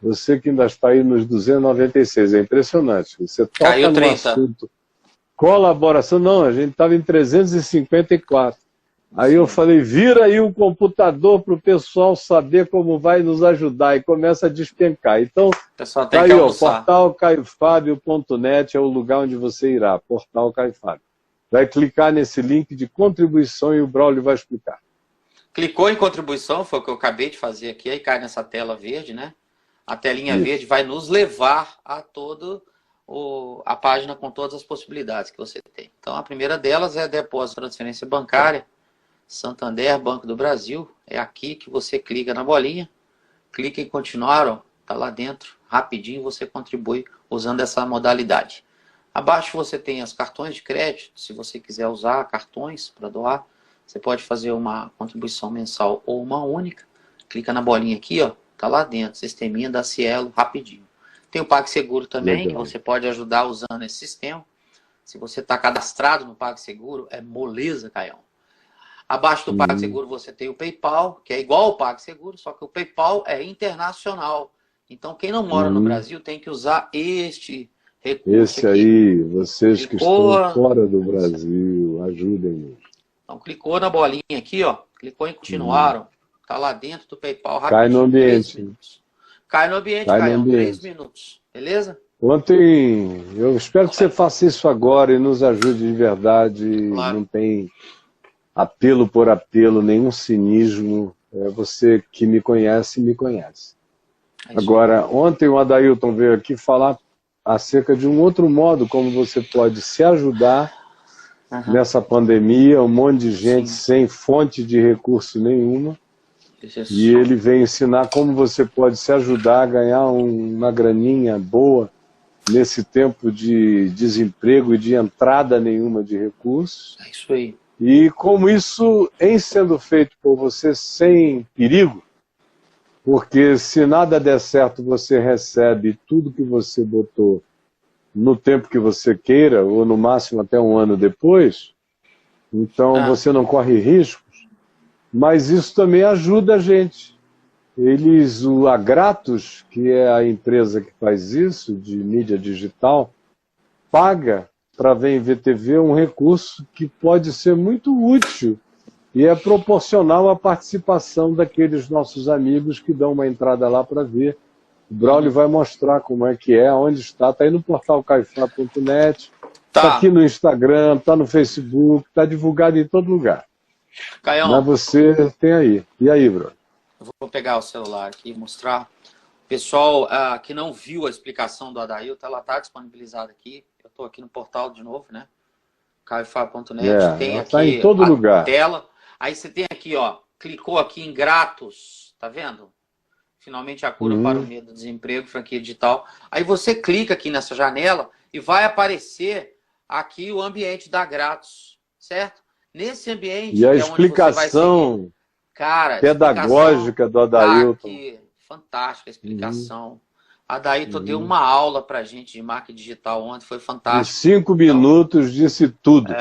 Você que ainda está aí nos 296, é impressionante. Você toca Caiu no 30. assunto. Colaboração, não, a gente estava em 354. Aí eu falei, vira aí o computador para o pessoal saber como vai nos ajudar. E começa a despencar. Então, tá aí, ó, portal caiofabio.net é o lugar onde você irá, portal Caio Fábio. Vai clicar nesse link de contribuição e o Braulio vai explicar. Clicou em contribuição, foi o que eu acabei de fazer aqui, aí cai nessa tela verde, né? A telinha verde vai nos levar a toda a página com todas as possibilidades que você tem. Então, a primeira delas é depósito, transferência bancária, Santander, Banco do Brasil. É aqui que você clica na bolinha, clica em continuar, ó, tá lá dentro, rapidinho você contribui usando essa modalidade. Abaixo você tem as cartões de crédito, se você quiser usar cartões para doar, você pode fazer uma contribuição mensal ou uma única. Clica na bolinha aqui, ó, tá lá dentro, sisteminha da Cielo, rapidinho. Tem o PagSeguro também, legal, que você pode ajudar usando esse sistema. Se você está cadastrado no PagSeguro, é moleza, Caião. Abaixo do PagSeguro você tem o PayPal, que é igual ao PagSeguro, só que o PayPal é internacional. Então, quem não mora no Brasil tem que usar este recurso. Esse aqui. Aí, vocês que estão fora do Brasil, ajudem-nos. Então, clicou na bolinha aqui, ó, clicou em continuar, ó, tá lá dentro do PayPal, rapidinho. Cai no ambiente. Cai no ambiente, Caião, 3 minutos, beleza? Ontem, eu espero que você faça isso agora e nos ajude de verdade. Claro. Não tem apelo por apelo, nenhum cinismo. É você que me conhece, me conhece. Agora, ontem o Adailton veio aqui falar acerca de um outro modo como você pode se ajudar nessa pandemia, um monte de gente sem fonte de recurso nenhuma. E ele vem ensinar como você pode se ajudar a ganhar uma graninha boa nesse tempo de desemprego e de entrada nenhuma de recursos. É isso aí. E como isso, em sendo feito por você sem perigo, porque se nada der certo, você recebe tudo que você botou no tempo que você queira, ou no máximo até um ano depois, então você não corre riscos, mas isso também ajuda a gente. A Gratos, que é a empresa que faz isso, de mídia digital, paga para ver em VTV um recurso que pode ser muito útil e é proporcional à participação daqueles nossos amigos que dão uma entrada lá para ver. O Braulio vai mostrar como é que é, onde está. Está aí no portal caifá.net, está aqui no Instagram, está no Facebook, está divulgado em todo lugar. Caião, mas você tem aí. E aí, Bruno? Eu vou pegar o celular aqui e mostrar. Pessoal que não viu a explicação do Adailton, ela está disponibilizada aqui. Eu estou aqui no portal de novo, né? caifá.net. Tem aqui em todo lugar. Tela. Aí você tem aqui, ó, clicou aqui em Gratos, tá vendo? Finalmente a cura para o medo do desemprego, franquia digital. Aí você clica aqui nessa janela e vai aparecer aqui o ambiente da Gratos, certo? Nesse ambiente e a explicação pedagógica do Adailton. Fantástica a explicação. A Adailton deu uma aula pra gente de marketing digital ontem, foi fantástico. Em 5 minutos disse tudo.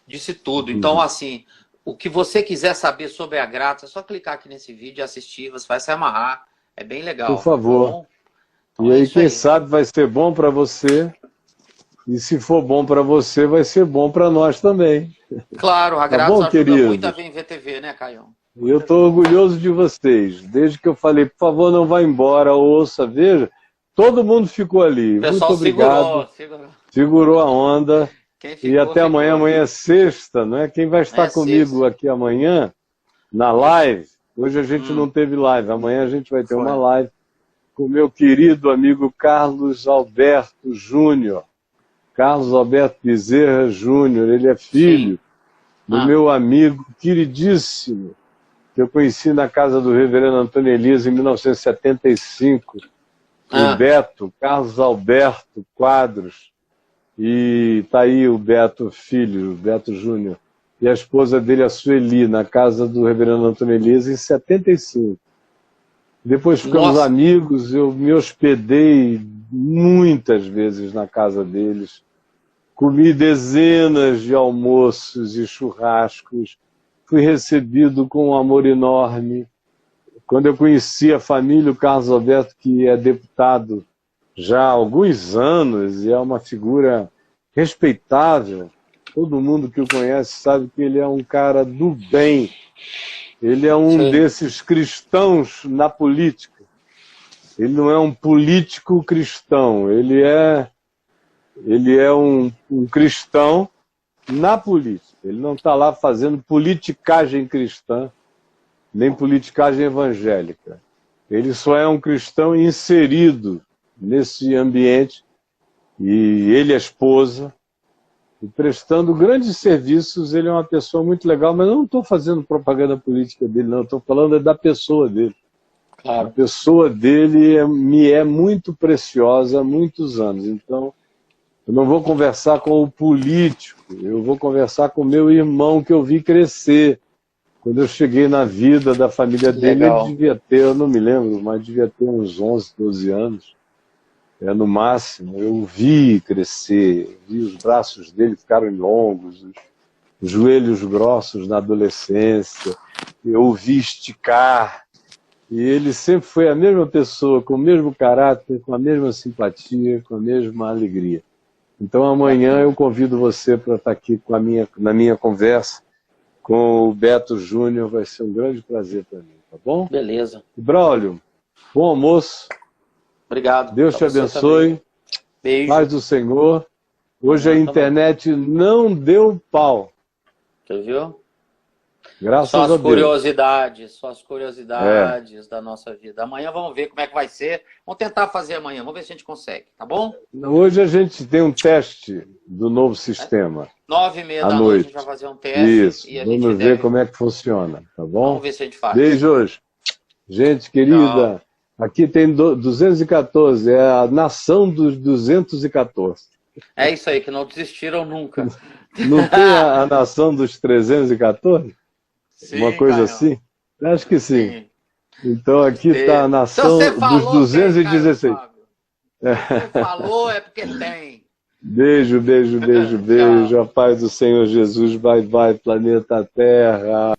Disse tudo. Então, assim, o que você quiser saber sobre a Gratos, é só clicar aqui nesse vídeo e assistir, você vai se amarrar. É bem legal. Por favor. Então, e aí, quem sabe vai ser bom para você. E se for bom para você, vai ser bom para nós também. Claro, a Gratos ajuda muito a ver em VTV, né, Caião? Eu estou orgulhoso de vocês. Desde que eu falei, por favor, não vá embora, ouça, veja. Todo mundo ficou ali. Muito obrigado. Segurou a onda. E até amanhã. Amanhã é sexta, não é? Quem vai estar comigo aqui amanhã, na live, hoje a gente não teve live, amanhã a gente vai ter uma live com o meu querido amigo Carlos Alberto Júnior. Carlos Alberto Bezerra Júnior, ele é filho do meu amigo queridíssimo, que eu conheci na casa do reverendo Antônio Elias em 1975, o Beto, Carlos Alberto Quadros, e tá aí o Beto filho, o Beto Júnior, e a esposa dele, a Sueli, na casa do reverendo Antônio Elias em 75. Depois ficamos amigos, eu me hospedei muitas vezes na casa deles, comi dezenas de almoços e churrascos, fui recebido com um amor enorme. Quando eu conheci a família, o Carlos Alberto, que é deputado já há alguns anos e é uma figura respeitável, todo mundo que o conhece sabe que ele é um cara do bem, ele é um desses cristãos na política. Ele não é um político cristão, ele é um cristão na política. Ele não está lá fazendo politicagem cristã, nem politicagem evangélica. Ele só é um cristão inserido nesse ambiente, e ele e a esposa, e prestando grandes serviços. Ele é uma pessoa muito legal, mas eu não estou fazendo propaganda política dele, não. Estou falando da pessoa dele. Claro. A pessoa dele me é muito preciosa há muitos anos. Então, eu não vou conversar com o político, eu vou conversar com o meu irmão que eu vi crescer. Quando eu cheguei na vida da família dele, Legal. ele devia ter, eu não me lembro, mas devia ter uns 11, 12 anos. No máximo. Eu vi crescer, vi os braços dele ficaram longos, os joelhos grossos na adolescência, eu o vi esticar. E ele sempre foi a mesma pessoa, com o mesmo caráter, com a mesma simpatia, com a mesma alegria. Então amanhã eu convido você para estar aqui na minha conversa com o Beto Júnior. Vai ser um grande prazer para mim, tá bom? Beleza. Braulio, bom almoço. Obrigado. Deus te abençoe. Também. Beijo. Paz do Senhor. Hoje a internet não deu pau. Você viu? Graças Só a as Deus. curiosidades da nossa vida. Amanhã vamos ver como é que vai ser. Vamos tentar fazer amanhã. Vamos ver se a gente consegue, tá bom? Hoje a gente tem um teste do novo sistema. 9h30 à da noite noite. a gente vai fazer um teste. Isso. E a Vamos gente ver como é que funciona, tá bom? Vamos ver se a gente faz. Beijos. Gente querida, aqui tem 214. É a nação dos 214. É isso aí, que não desistiram nunca. Não tem a nação dos 314? Sim, Uma coisa Caio. assim? Acho que sim. Sim. Então aqui está a nação dos 216. Você falou é porque tem. Beijo, beijo, beijo, beijo. A paz do Senhor Jesus. Bye, bye, planeta Terra.